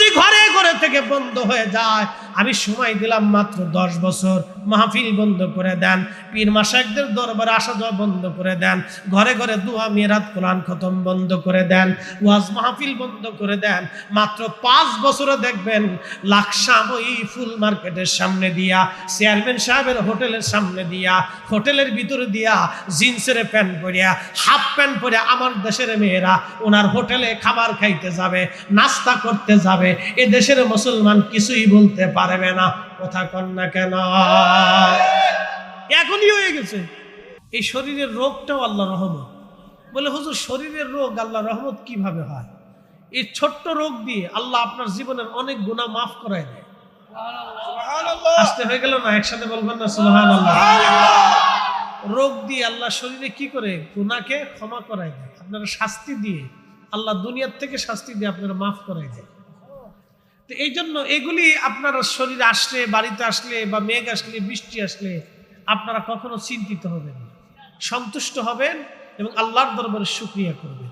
যদি ঘরে ঘরে থেকে বন্ধ হয়ে যায়, আমি সময় দিলাম মাত্র 10 বছর, মাহফিল বন্ধ করে দেন, পীর মাশায়েখদের দরবারে আসা যাওয়া বন্ধ করে দেন, ঘরে ঘরে দোয়া মিরাত কোরআন খতম বন্ধ করে দেন, ওয়াজ মাহফিল বন্ধ করে দেন, মাত্র 5 বছরে দেখবেন লাকসাম ওই ফুল মার্কেটের সামনে দিয়া, চেয়ারম্যান সাহেবের হোটেলের সামনে দিয়া, হোটেলের ভিতরে দিয়া জিন্সের প্যান্ট পরিয়া, হাফ প্যান্ট পরে আমার দেশের মেয়েরা ওনার হোটেলে খাবার খাইতে যাবে, নাস্তা করতে যাবে। এ দেশের মুসলমান কিছুই বলতে পারবে না। কথা কন না কেন? এখনই হয়ে গেছে। এই শরীরের রোগটাও আল্লাহ রহমত। বলে হুজুর শরীরের রোগ আল্লাহ রহমত কিভাবে হয়? এই ছোট্ট রোগ দিয়ে আল্লাহ আপনার জীবনের অনেক গুনাহ মাফ করায় দেয়। আসতে হয়ে গেল না? একসাথে বলবেন না সুবহানাল্লাহ? রোগ দিয়ে আল্লাহ শরীরে কি করে? গুনাহকে ক্ষমা করায় দেয়। আপনারা শাস্তি দিয়ে আল্লাহ দুনিয়ার থেকে শাস্তি দিয়ে আপনারা মাফ করায় দেয়। তো এই জন্য এগুলি আপনার শরীরে আসলে, বাড়িতে আসলে, বা মেঘ আসলে, বৃষ্টি আসলে আপনারা কখনো চিন্তিত হবেন না, সন্তুষ্ট হবেন এবং আল্লাহর দরবারে শুকরিয়া করবেন।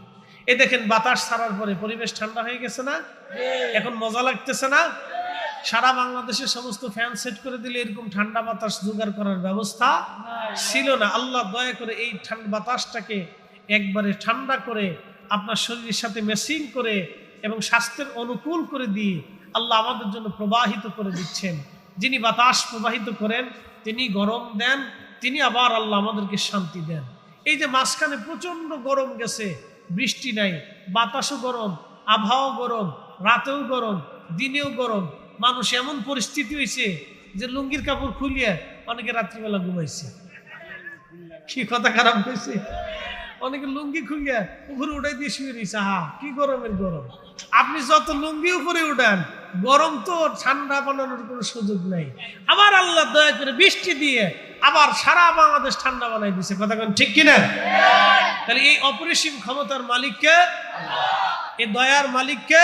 এই দেখেন বাতাস ছাড়ার পরে পরিবেশ ঠান্ডা হয়ে গেছে না? এখন মজা লাগতেছে না? সারা বাংলাদেশের সমস্ত ফ্যান সেট করে দিলে এরকম ঠান্ডা বাতাস জোগাড় করার ব্যবস্থা ছিল না। আল্লাহ দয়া করে এই ঠান্ডা বাতাসটাকে একবারে ঠান্ডা করে আপনার শরীরের সাথে ম্যাচিং করে এবং স্বাস্থ্যের অনুকূল করে দিয়ে আল্লাহ আমাদের জন্য প্রবাহিত করে দিচ্ছেন। যিনি বাতাস প্রবাহিত করেন তিনি গরম দেন, তিনি আবার আল্লাহ আমাদেরকে শান্তি দেন। এই যে মাঝখানে প্রচন্ড গরম গেছে, বৃষ্টি নাই, বাতাসও গরম, আবহাওয়া গরম, রাতেও গরম, দিনেও গরম, মানুষ এমন পরিস্থিতি হয়েছে যে লুঙ্গির কাপড় খুলিয়ে অনেকে রাত্রিবেলা ঘুমাইছে। কি কথা খারাপ হয়েছে? অনেকে লুঙ্গি খুলিয়ে উপরে উঠাই দিয়ে শুয়ে রয়েছে। কি গরমের গরম! আপনি যত লুঙ্গি উপরে উঠান, গরম তো ঠান্ডা বানানোর কোনো সুযোগ নাই। আবার আল্লাহ দয়া করে বৃষ্টি দিয়ে আবার সারা বাংলাদেশ ঠান্ডা বানাই দিছে। কথা কোন ঠিক কিনা? তাহলে এই অপরিসীম ক্ষমতার মালিককে, এই দয়ার মালিককে।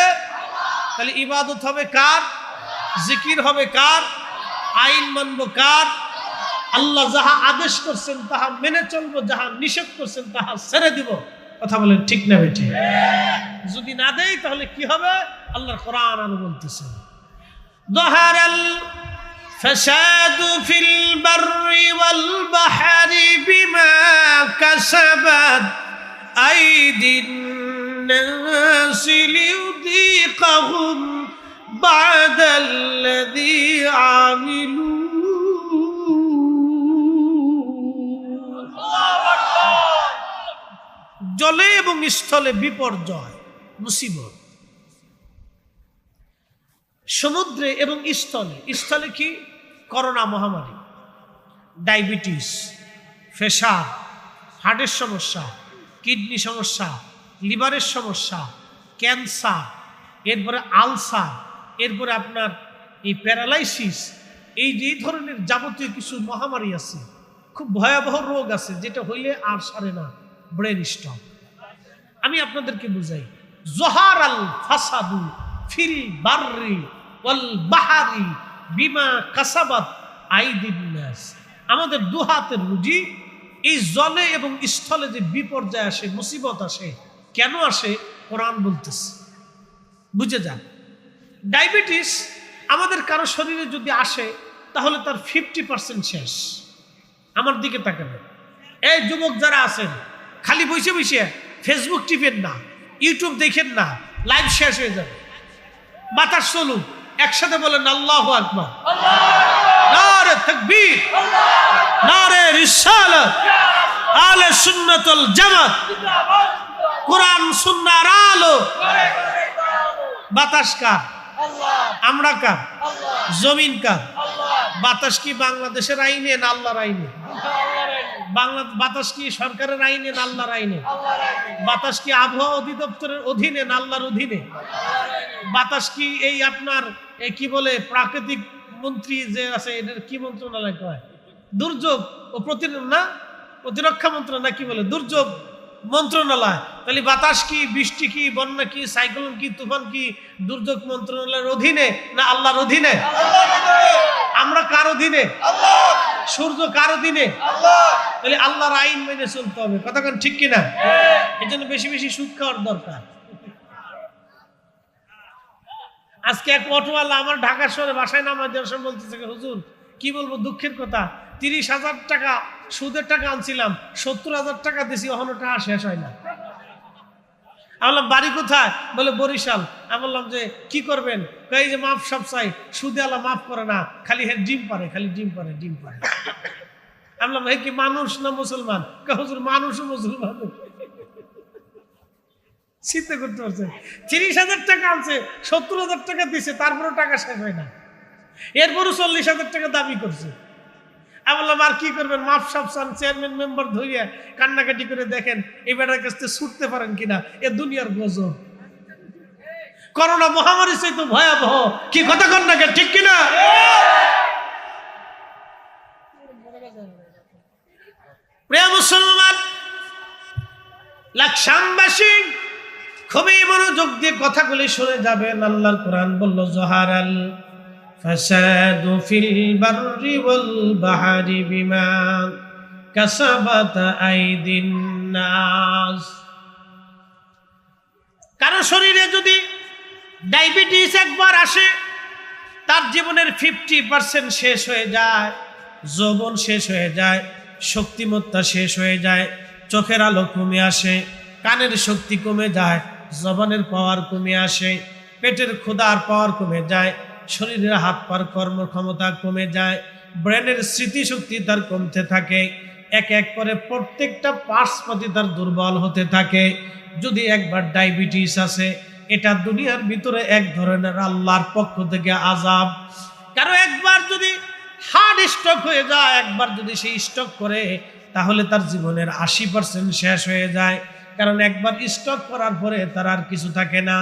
তাহলে ইবাদত হবে কার? জিকির হবে কার? আইন মানব কার? আল্লাহ যাহা আদেশ করছেন তাহা মেনে চলবো, যাহা নিষেধ করছেন তাহা ছেড়ে দিব। কথা বলেন ঠিক না বেঠি? যদি না দেই তাহলে কি হবে? আল্লাহর কোরআন আরো বলতেছেন, যাহারাল ফাসাদু ফিল বাররি ওয়াল বাহরি বিমা কাসাবাত আইদিন নাস লিয়ুযীকাহুম বা'দাল্লাযী আমিলু। জলে এবং স্থলে বিপর্যয়, মুসিবত। সমুদ্রে এবং স্থলে। স্থলে কি? করোনা মহামারী, ডায়াবেটিস, প্রেসার, হার্টের সমস্যা, কিডনি সমস্যা, লিভারের সমস্যা, ক্যান্সার, এরপরে আলসার, এরপরে আপনার এই প্যারালাইসিস, এই যে ধরনের যাবতীয় কিছু মহামারী আছে, খুব ভয়াবহ রোগ আছে যেটা হইলে আর সারে না, ব্রেন স্ট্রোক। আমি আপনাদেরকে বুঝাই, জহারাল ফাসাদু ফিল বাররি ওয়াল বাহরি বিমা কাসাবাত আইদিন নাস। আমাদের দুহাতের রুজি। এই জলে এবং স্থলে যে বিপর্যয় আসে, মুসিবত আসে, কেন আসে? কোরআন বলতেছে, বুঝে যান। ডায়াবেটিস আমাদের কারো শরীরে যদি আসে তাহলে তার 50% শেষ। আমার দিকে তাকাবেন, এই যুবক যারা আছেন, খালি বসে বসে ফেসবুক টিপেন না, ইউটিউব দেখেন না, লাইভ শেষ হয়ে যাবে। বাতাস চলুক, একসাথে বলেন আল্লাহু আকবার, নারে তাকবীর, নারে রিসালাত, আহলে সুন্নাত ওয়াল জামাত, কোরআন সুন্নাহর আলো। বাতাস কার? আমরা কার? জমিন কার? বাতাস কি বাংলাদেশের আইনে না আল্লাহর আইনে? বাতাস কি সরকারের আইনে না আল্লাহর আইনে? বাতাস কি আবহাওয়া অধিদপ্তরের অধীনে না আল্লাহর অধীনে? বাতাস কি এই আপনার কি বলে প্রাকৃতিক মন্ত্রী যে আছে, এটার কি মন্ত্রণালয় কয়? দুর্যোগ ও প্রতিরক্ষা মন্ত্রণালয়, কি বলে? দুর্যোগ মন্ত্রণালয়। তাহলে বাতাস কি, বৃষ্টি কি, বন্যা কি, সাইক্লোন কি, তুফান কি দুর্যোগ মন্ত্রণালয়ের অধীনে না আল্লাহর অধীনে? আমরা কার অধীনে? সূর্য কার অধীনে? তাহলে আল্লাহর আইন মেনে চলতে হবে। কথা কোন ঠিক কিনা? এই জন্য বেশি বেশি সুদ খাওয়ার দরকার। আজকে এক অটোওয়ালা আমার ঢাকা শহরে বাসায় নামাজ দেওয়ার সময় বলতেছে, হুজুর কি বলবো, দুঃখের কথা, 30,000 টাকা সুদের টাকা আনছিলাম, 70,000 টাকা দিছি, এখনো টাকা শেষ হয় না। আমি বললাম বাড়ি কোথায়? বলে বরিশাল। আমি বললাম যে কি করবেন? এই যে মাফ সব চাই, সুদে আল্লাহ মাফ করে না, খালি ডিম পারে, খালি ডিম পারে, ডিম পারে। আমি বললাম এই কি মানুষ না মুসলমান? হুজুর মানুষও মুসলমান। চিন্তা করতে পারছেন, 30,000 টাকা আনছে, 70,000 টাকা দিছে, তারপরেও টাকা শেষ হয় না, এরপরও 40,000 টাকা দাবি করছে। আমি বললাম আর কি করবেন, মাফ সাফ চান, চেয়ারম্যান মেম্বার ধরিয়া কান্নাকাটি করে দেখেন এই বেটার কাছ থেকে ছুটতে পারেন কিনা। এ দুনিয়ার গজব, করোনা মহামারী চাইতে ভয়াবহ, কি কথা কন্যাকে, ঠিক কিনা? প্রিয় মুসলমান, লাকসামবাসী খুবই মনোযোগ দিয়ে কথাগুলি শুনে যাবেন। আল্লাহর কোরআন বলল, জহারাল ফাসাদু ফিল বাররি ওয়াল বাহরি বিমা কাসাবাত আইদিন নাস। কারো শরীরে যদি ডায়াবেটিস একবার আসে, তার জীবনের 50% শেষ হয়ে যায়, যৌবন শেষ হয়ে যায়, শক্তিমত্তা শেষ হয়ে যায়, চোখের আলো কমে আসে, কানের শক্তি কমে যায়, জবানের পাওয়ার কমে আসে, পেটের ক্ষুধার পাওয়ার কমে যায়, শরীরের হাত পার কর্মক্ষমতা কমে যায়, ব্রেনের স্মৃতিশক্তি তার কমতে থাকে, এক এক করে প্রত্যেকটা পার্শ্বপাতি তার দুর্বল হতে থাকে। যদি একবার ডায়াবেটিস আছে, এটা দুনিয়ার ভিতরে এক ধরনের আল্লাহর পক্ষ থেকে আযাব। কারো একবার যদি হার্ট স্ট্রোক হয়ে যায়, একবার যদি সে স্ট্রোক করে, তাহলে তার জীবনের 80% শেষ হয়ে যায়। কারণ একবার স্ট্রোক করার পরে তার আর কিছু থাকে না,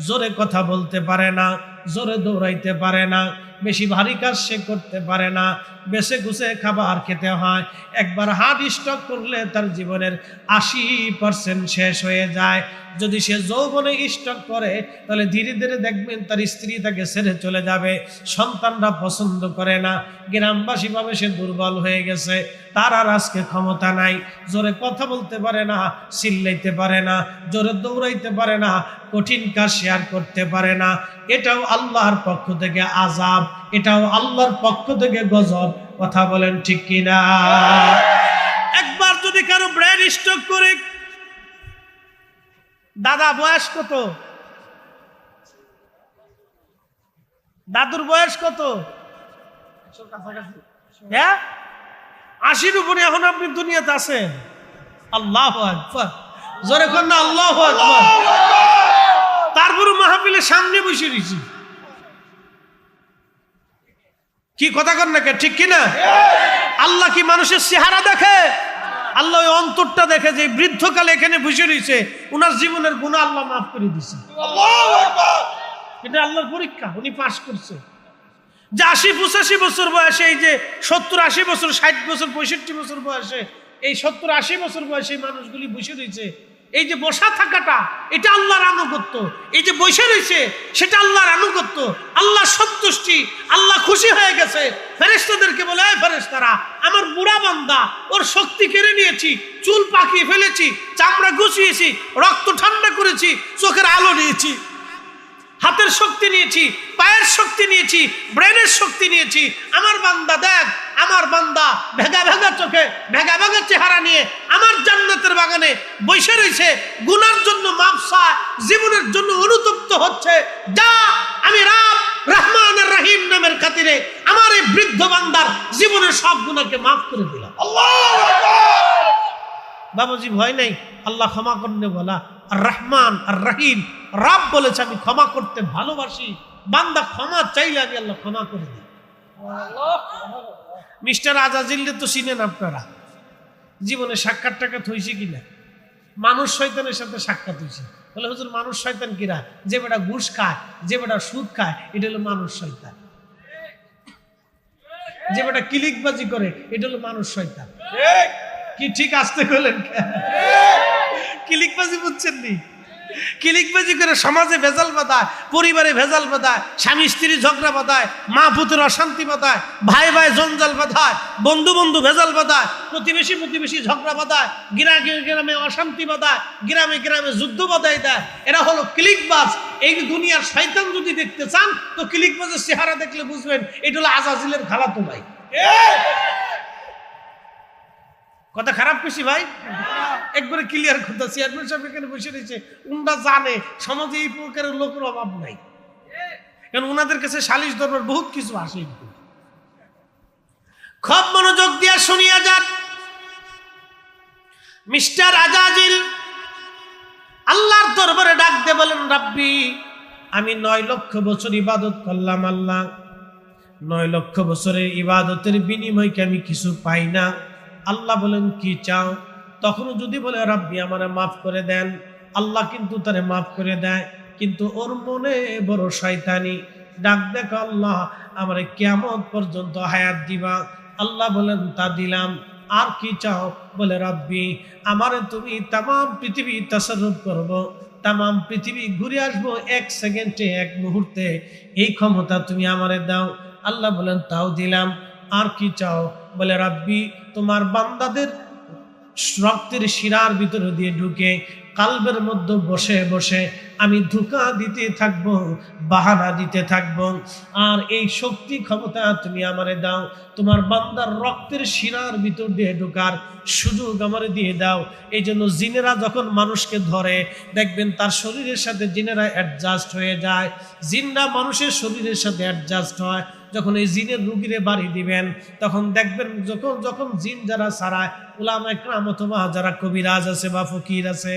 জোরে কথা বলতে পারে না, জোরে দৌড়াইতে পারে না, বেশি ভারী কাজ সে করতে পারে না, বেছে গুছে খাবার খেতে হয়। একবার হার্ট স্ট্রোক করলে তার জীবনের 80% শেষ হয়ে যায়। যদি সে যৌবনে স্ট্রোক করে, তাহলে ধীরে ধীরে দেখবেন তার স্ত্রী তাকে ছেড়ে চলে যাবে, সন্তানরা পছন্দ করে না, গ্রামবাসী ভাবে সে দুর্বল হয়ে গেছে, তার আর আজকে ক্ষমতা নাই, জোরে কথা বলতে পারে না, চিল্লাইতে পারে না, জোরে দৌড়াইতে পারে না, কঠিন কাজ শেয়ার করতে পারে না। এটাও আল্লাহর পক্ষ থেকে আযাব, এটাও আল্লাহর পক্ষ থেকে গজব। কথা বলেন ঠিক কিনা? একবার যদি কারো ব্রেন স্ট্রোক করে, দাদা বয়স কত? দাদুর বয়স কত? হ্যাঁ, 80-র উপরে এখন আপনি দুনিয়াতে আছেন। আল্লাহু আকবার, জোরে কোন না আল্লাহু আকবার। তারপরে মাহফিলের সামনে বসে রয়েছি, কি কথা কন না, ঠিক কিনা? আল্লাহ কি মানুষের চেহারা দেখে? আল্লাহ ওই অন্তরটা দেখে, যে বৃদ্ধকালে এখানে বসে রয়েছে, উনার জীবনের গুনাহ আল্লাহ মাফ করে দিছে। এটা আল্লাহর পরীক্ষা, উনি পাশ করছে। যে 80-85 বছর বয়সে, এই যে 70-80 বছর, 60 বছর, 65 বছর বয়সে, এই 70-80 বছর বয়সে মানুষগুলি বসে রয়েছে, এই যে বসা থাকাটা, এটা আল্লাহর আনুগত্য। এই যে বসে রয়েছে, সেটা আল্লাহর আনুগত্য, আল্লাহ সন্তুষ্টি, আল্লাহ খুশি হয়ে গেছে। ফেরেশতাদেরকে বলে, এই ফেরেশতারা, আমার বুড়া বান্দা, ওর শক্তি কেড়ে নিয়েছি, চুল পাকিয়ে ফেলেছি, চামড়া গুছিয়েছি, রক্ত ঠান্ডা করেছি, চোখের আলো নিয়েছি, হাতের শক্তি নিয়েছি, পায়ের শক্তি নিয়েছি, ব্রেনের শক্তি নিয়েছি। আমার বান্দা দেখ, আমার বান্দা ভেগা ভেগা চোখে, ভেগা ভেগা চেহারা নিয়ে আমার জান্নাতের বাগানে বসে রয়েছে, গুনার জন্য মাফ চায়, জীবনের জন্য অনুতপ্ত হচ্ছে। যা, আমি রব রহমান আর রহিম নামের খাতিরে আমার এই বৃদ্ধ বান্দার জীবনের সব গুনাহকে মাফ করে দিলাম। আল্লাহু আকবার। বাবাজি ভয় নাই, আল্লাহ ক্ষমা করতে বলা, আর রহমান আর রহিম, রব বলেছে আমি ক্ষমা করতে ভালোবাসি, বান্দা ক্ষমা চাইলে আমি আল্লাহ ক্ষমা করে দিই। মিস্টার আজাজিলকে তো চিনেন আপনারা, জীবনে সাক্ষাৎ টাকাত হয়েছে কিনা? মানুষ শয়তানের সাথে সাক্ষাৎ হয়েছে। বলে হুজুর মানুষ শয়তান কিরা? যে বেটা ঘুষ খায়, যে বেটা সুদ খায়, এটা হলো মানুষ শয়তান। যে বেটা ক্লিকবাজি করে, এটা হলো মানুষ শয়তান। কি ঠিক আসতে বলেন? ক্লিকবাজি বুঝছেন নি? ক্লিকবাজি করে সমাজে ভেজাল বাঁধায়, পরিবারে ভেজাল বাঁধায়, স্বামী স্ত্রী ঝগড়া বাঁধায়, মা পুত্র অশান্তি বাঁধায়, ভাই ভাই জঞ্জাল বাঁধায়, বন্ধু বন্ধু ভেজাল বাঁধায়, প্রতিবেশী ঝগড়া বাঁধায়, গ্রামে অশান্তি বাঁধায়, গ্রামে যুদ্ধ বাঁধায় দেয়। এরা হলো ক্লিকবাজ। এই দুনিয়ার শয়তান যদি দেখতে চান তো ক্লিকবাজের চেহারা দেখলে বুঝবেন এটা হলো আজাজিলের খালাতো ভাই। কথা খারাপ বেশি ভাই, একবারে ক্লিয়ার কথা। চেয়ারম্যান সাহেব এখানে বসে রয়েছে, উনরা জানে সমাজে এই প্রকারের লোকের অভাব নাই, কারণ ওনাদের কাছে সালিশ দরবার বহুত কিছু আসে। খুব মনোযোগ দিয়ে শুনিয়া যান। মিস্টার আজাজিল আল্লাহর দরবারে ডাক দিয়ে বলেন, রাব্বি আমি 9 লক্ষ বছর ইবাদত করলাম আল্লাহ, 9 লক্ষ বছরের ইবাদতের বিনিময়কে আমি কিছু পাই না। আল্লাহ বলেন কি চাও? তখনও যদি বলে রাব্বি আমারে মাফ করে দেন, আল্লাহ কিন্তু তারে মাফ করে দেয়, কিন্তু ওর মনে বড় শয়তানি। ডাক দেখো আল্লাহ আমারে কিয়ামত পর্যন্ত হায়াত দিবা। আল্লাহ বলেন তা দিলাম। আর কি চাও? বলে রাব্বি আমারে তুমি তাম পৃথিবী তাসাররুফ করব, তাম পৃথিবী ঘুরে আসবো 1 সেকেন্ডে, 1 মুহূর্তে, এই ক্ষমতা তুমি আমারে দাও। আল্লাহ বলেন তাও দিলাম। আর কি চাও? বলে রাব্বি তোমার বান্দাদের রক্তের শিরার ভিতরে দিয়ে ঢুকে কালবের মধ্যে বসে বসে আমি ধোঁকা দিতে থাকবো, বাহানা দিতে থাকবো, আর এই শক্তি ক্ষমতা তুমি আমারে দাও। তোমার বান্দার রক্তের শিরার ভিতর দিয়ে ঢোকার সুযোগ আমারে দিয়ে দাও। এই জন্য জিনেরা যখন মানুষকে ধরে দেখবেন তার শরীরের সাথে জিনেরা অ্যাডজাস্ট হয়ে যায়, জিনরা মানুষের শরীরের সাথে অ্যাডজাস্ট হয়। যখন এই জিনের রুগীরে বাড়ি দিবেন তখন দেখবেন যখন জিন যারা ছাড়ায়, উলামা ইকরাম অথবা যারা কবিরাজ আছে বা ফকির আছে,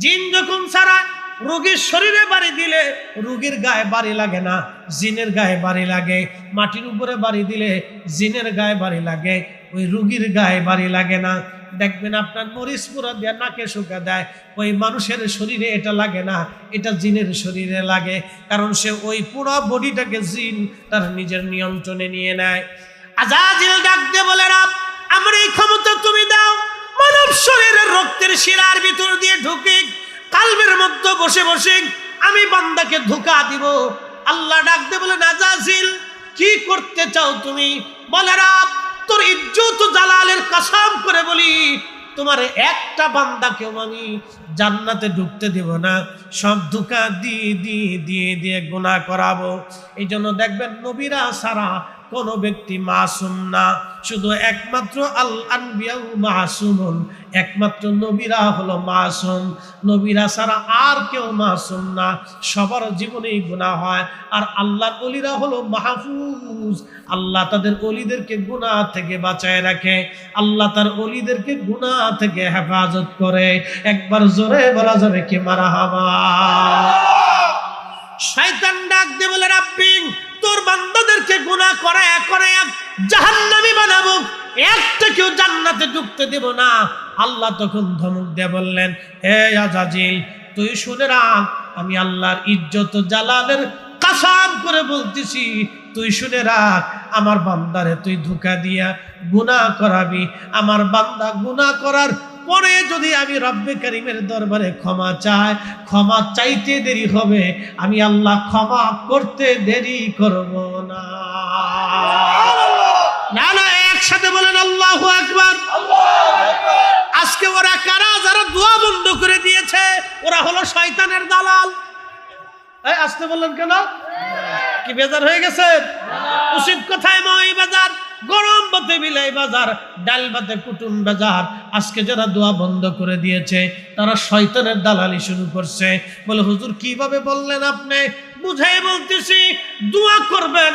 জিন যখন ছাড়ায় রোগীর শরীরে বাড়ি দিলে রোগীর গায়ে বাড়ি লাগে না, জিনের গায়ে বাড়ি লাগে। মাটির উপরে বাড়ি দিলে জিনের গায়ে বাড়ি লাগে, ওই রোগীর গায়ে বাড়ি লাগে না। দেখবেন আপনার মরিচ পুরা দিয়ে নাকে শুকা দেয়, ওই মানুষের শরীরে এটা লাগে না, এটা জিনের শরীরে লাগে, কারণ সে ওই পুরো বডিটাকে জিন তার নিজের নিয়ন্ত্রণে নিয়ে নেয়। আজাজিল ডাক দিয়ে বলে রাব আমার এই ক্ষমতা তুমি দাও, মানব শরীরের রক্তের শিরার ভিতর দিয়ে ঢুকে কালবের মধ্যে বসে বসে আমি বান্দাকে ধোঁকা দিব। আল্লাহ ডাক দিয়ে বলে আজাজিল কি করতে চাও তুমি? বলে রাব তোর ইজ্জত জালালের কসম করে বলি তোমার একটা বান্দাকেও আমি জান্নাতে ঢুকতে দেব না, সব ধোঁকা দিয়ে দিয়ে দিয়ে দিয়ে গুনাহ করাবো। এই জন্য দেখবেন নবীরা সারা কোন ব্যক্তি মাসুম না, শুধু একমাত্র আল আনবিয়াউ মাসুমুন, একমাত্র নবীরা হলো মাসুম। নবীরা ছাড়া আর কেউ মাসুম না, সবার জীবনেই গুনাহ হয়। আর আল্লাহর ওলিরা হলো মাহফুজ, আল্লাহ তাদের ওলিদেরকে গুনাহ থেকে বাঁচায় রাখে, আল্লাহ তার ওলিদেরকে গুনাহ থেকে হেফাজত করে। একবার জোরে বলা যাবে কি মারহাবা। শয়তান ডাক দিয়ে বলে রাব্বি তোর বান্দাদেরকে গুনাহ করে জাহান্নামী বানাবো, একটা কেউ জান্নাতে ঢুকতে দেব না। আল্লাহ তখন ধমক দিয়ে বললেন হে আজাজিল তুই শুনে রাখ, আমি আল্লাহর ইজ্জত জালালের কসম করে বলতেছি, তুই শুনে রাখ, আমার বান্দারে তুই ধোঁকা দিয়া গুনাহ করাবি। আমার বান্দা গুনাহ করার পরে যদি আমি রব্বে কারীমের দরবারে ক্ষমা চাই, ক্ষমা চাইতে দেরি হবে, আমি আল্লাহ ক্ষমা করতে দেরি করব না। না না, একসাথে বলেন আল্লাহু আকবার। আজকে ওরা কারা? যারা দোয়া বন্ধ করে দিয়েছে, ওরা হলো শয়তানের দালাল। এই আসতে বললেন কেন? কি বেজার হয়ে গেছে? উচিত কথায় মই বাজার, গরম ভাতে বিলাই বাজার, ডাল ভাতে কুটুম বাজার। আজকে যারা দোয়া বন্ধ করে দিয়েছে তারা শয়তানের দালালি শুরু করছে। বলে হুজুর কিভাবে বললেন আপনি? বুঝাই বলতেছি, দোয়া করবেন,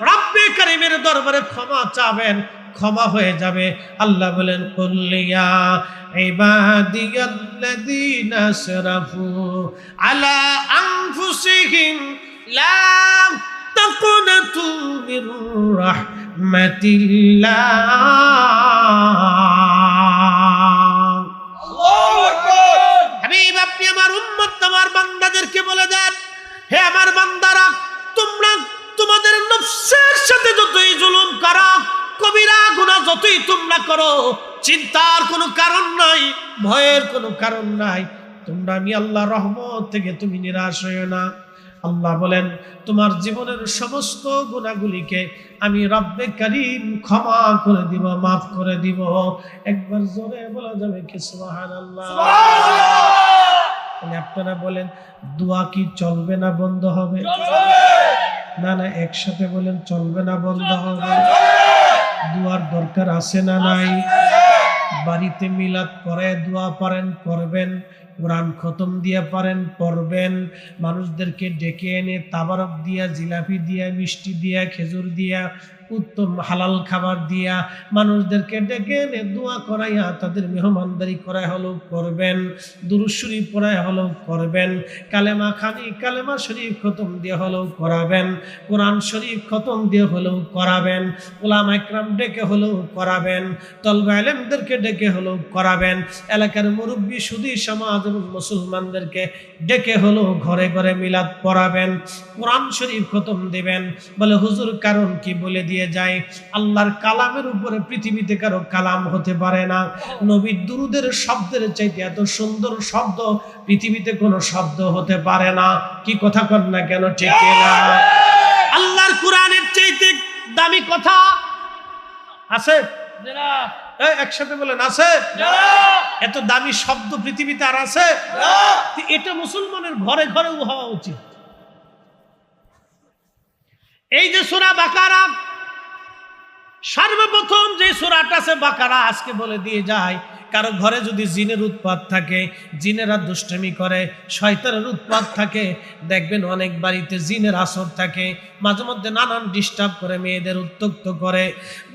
রব্বে কারীমের দরবারে ক্ষমা চাবেন, ক্ষমা হয়ে যাবে। আল্লাহ বলেন কুল্লিয়া ইবাদিয়াল্লাযীনা আসরাফু আলা আনফুসিহিম লা তাকুনাতু মির রাহমাতিল্লাহ। আল্লাহু আকবার। হাবিব আপনি আমার উম্মত আমার বান্দাদেরকে বলে দেন, হে আমার বান্দারা, তোমরা তোমাদের নফসের সাথে যতই জুলুম করো, কবিরা গুনাহ যতই তোমরা করো, চিন্তার কোনো কারণ নাই, ভয়ের কোনো কারণ নাই। তোমরা আমি আল্লাহর রহমত থেকে তুমি নিরাশ হইও না। আল্লাহ বলেন তোমার জীবনের সমস্ত গুনাহগুলিকে আমি রব্বে কারীম ক্ষমা করে দিব, মাফ করে দিব। একবার জোরে বলা যাবে কি সুবহানাল্লাহ? আপনারা বলেন দোয়া কি চলবে না বন্ধ হবে? না না, একসাথে বলেন চলবে না বন্ধ হবে? দোয়ার দরকার আছে না নাই? বাড়িতে মিলাদ করে দোয়া পারেন করবেন, কোরআন খতম দিয়ে পারেন পড়বেন, মানুষদেরকে ডেকে এনে তাবারক দিয়া, জিলাপি দিয়া, মিষ্টি দিয়া, খেজুর দিয়া, উত্তম হালাল খাবার দিয়া মানুষদেরকে ডেকে এনে দোয়া করাইয়া তাদের মেহমানদারি করাই হলেও করবেন, দুরূদ শরীফ পড়াই হলেও করবেন, কালেমা শরীফ খতম দিয়ে হলেও করাবেন, কোরআন শরীফ খতম দিয়ে হলেও করাবেন, উলামা ইকরাম ডেকে হলেও করাবেন, তলবে আলেমদেরকে ডেকে হলেও করাবেন, এলাকার মুরব্বী সুধী সমাজ এবং মুসলমানদেরকে ডেকে হলেও ঘরে ঘরে মিলাদ পড়াবেন, কোরআন শরীফ খতম দিবেন। বলে হুজুর কারণ কি? বলে দিয়ে যায় আল্লাহর কালামের উপরে পৃথিবীতে কারো কালাম হতে পারে না। নবীর দুরুদের শব্দের চাইতে এত সুন্দর শব্দ পৃথিবীতে কোনো শব্দ হতে পারে না। কি কথা কন না কেন? ঠিক না? আল্লাহর কোরআনের চাইতে দামি কথা আছে? একসাথে বলেন আছে? এত দামি শব্দ পৃথিবীতে আর আছে? এটা মুসলমানের ঘরে ঘরে হওয়া উচিত। এই যে সূরা বাকারা, সর্বপ্রথম যে সূরাটা আছে বাকারা, আজকে বলে দিয়ে যায় কারো ঘরে যদি জিনের উৎপাত থাকে, জিনেরা দুষ্টুমি করে, শয়তানের উৎপাত থাকে, দেখবেন অনেক বাড়িতে জিনের আসর থাকে, মাঝে মধ্যে নানান ডিস্টার্ব করে, মেয়েদের উত্ত্যক্ত করে,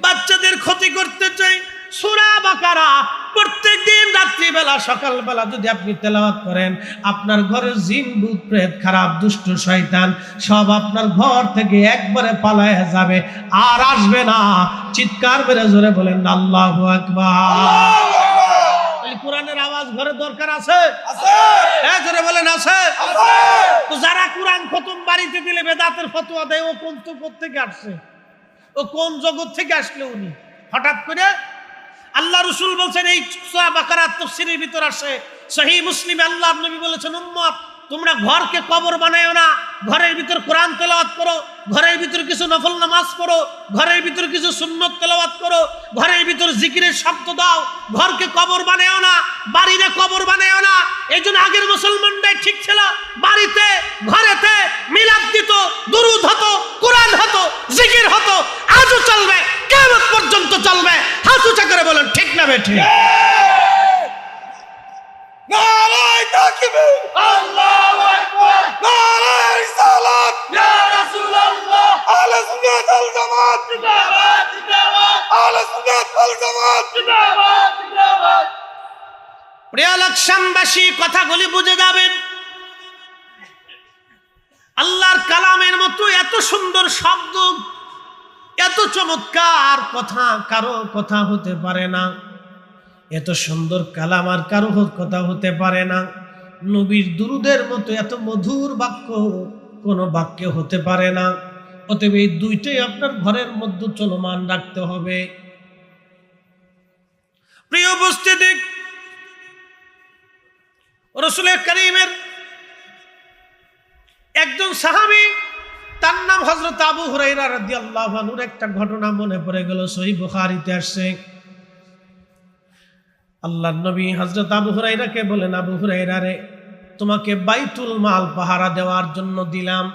বাচ্চাদের ক্ষতি করতে চায়। সূরা বাকারা প্রত্যেকদিন রাত্রিবেলা সকালবেলা যদি আপনি তেলাওয়াত করেন, আপনার ঘরের জিন ভূত প্রেত খারাপ দুষ্ট শয়তান সব আপনার ঘর থেকে একবারে পালায় যাবে, আর আসবে না। চিৎকার মেরে জোরে বলেন আল্লাহু আকবার। কোরআনের আওয়াজ ঘরে দরকার আছে? জোরে বলেন আছে? তো যারা কোরআন খতম বাড়িতে দিলে বেদাতের ফতোয়া দেয়, ও কোন তো থেকে আসছে? ও কোন জগৎ থেকে আসলে উনি হঠাৎ করে? আল্লাহ রাসূল বলছেন এই সূরা বাকারার তাফসীরের ভিতর আসে, সহিহ মুসলিমে আল্লাহর নবী বলেছেন উম্মত তোমরা ঘরকে কবর বানায়ো না, ঘরের ভিতর কোরআন তেলাওয়াত করো, ঘরের ভিতর কিছু নফল নামাজ পড়ো, ঘরের ভিতর কিছু সুন্নত তেলাওয়াত করো, ঘরের ভিতর জিকিরের শব্দ দাও, ঘরকে কবর বানায়ো না, বাড়িতে কবর বানায়ো না। এই জন্য আগের মুসলমানরাই ঠিক ছিল, বাড়িতে ঘরেতে মিলাদ দিত, দুরূদ হতো, কোরআন হতো, জিকির হতো, আজও চলবে, কিয়ামত পর্যন্ত চলবে। হাত উঁচা করে বলেন ঠিক না বেঠিক? নারায়ে তাকবীর, আল্লাহু আকবার, নারায়ে রিসালাত, ইয়া রাসূলুল্লাহ, আহলে সুন্নাত ওয়াল জামাত জিন্দাবাদ, জিন্দাবাদ, আহলে সুন্নাত ওয়াল জামাত জিন্দাবাদ, জিন্দাবাদ। প্রিয় লাকসামবাসী, কথাগুলি বুঝে যাবেন। আল্লাহর কালামের মতো এত সুন্দর শব্দ, এত চমৎকার কথা কারো কথা হতে পারে না। এত সুন্দর কালাম আর কারো কথা হতে পারে না। নবীর দুরুদের মতো এত মধুর বাক্য কোন বাক্যে হতে পারে না। অতএব এই দুইটাই আপনার ঘরের মধ্যে চলমান রাখতে হবে। প্রিয় উপস্থিতি, রাসূল কারীমের একজন সাহাবী, তার নাম হযরত আবু হুরায়রা রাদিয়াল্লাহু আনহুর একটা ঘটনা মনে পড়ে গেল, সহিহ বুখারীতে আসছে। আল্লাহর নবী হযরত আবু হুরায়রাকে বলেন, আবু হুরায়রা রে, তোমাকে বাইতুল মাল পাহারা দেওয়ার জন্য দিলাম।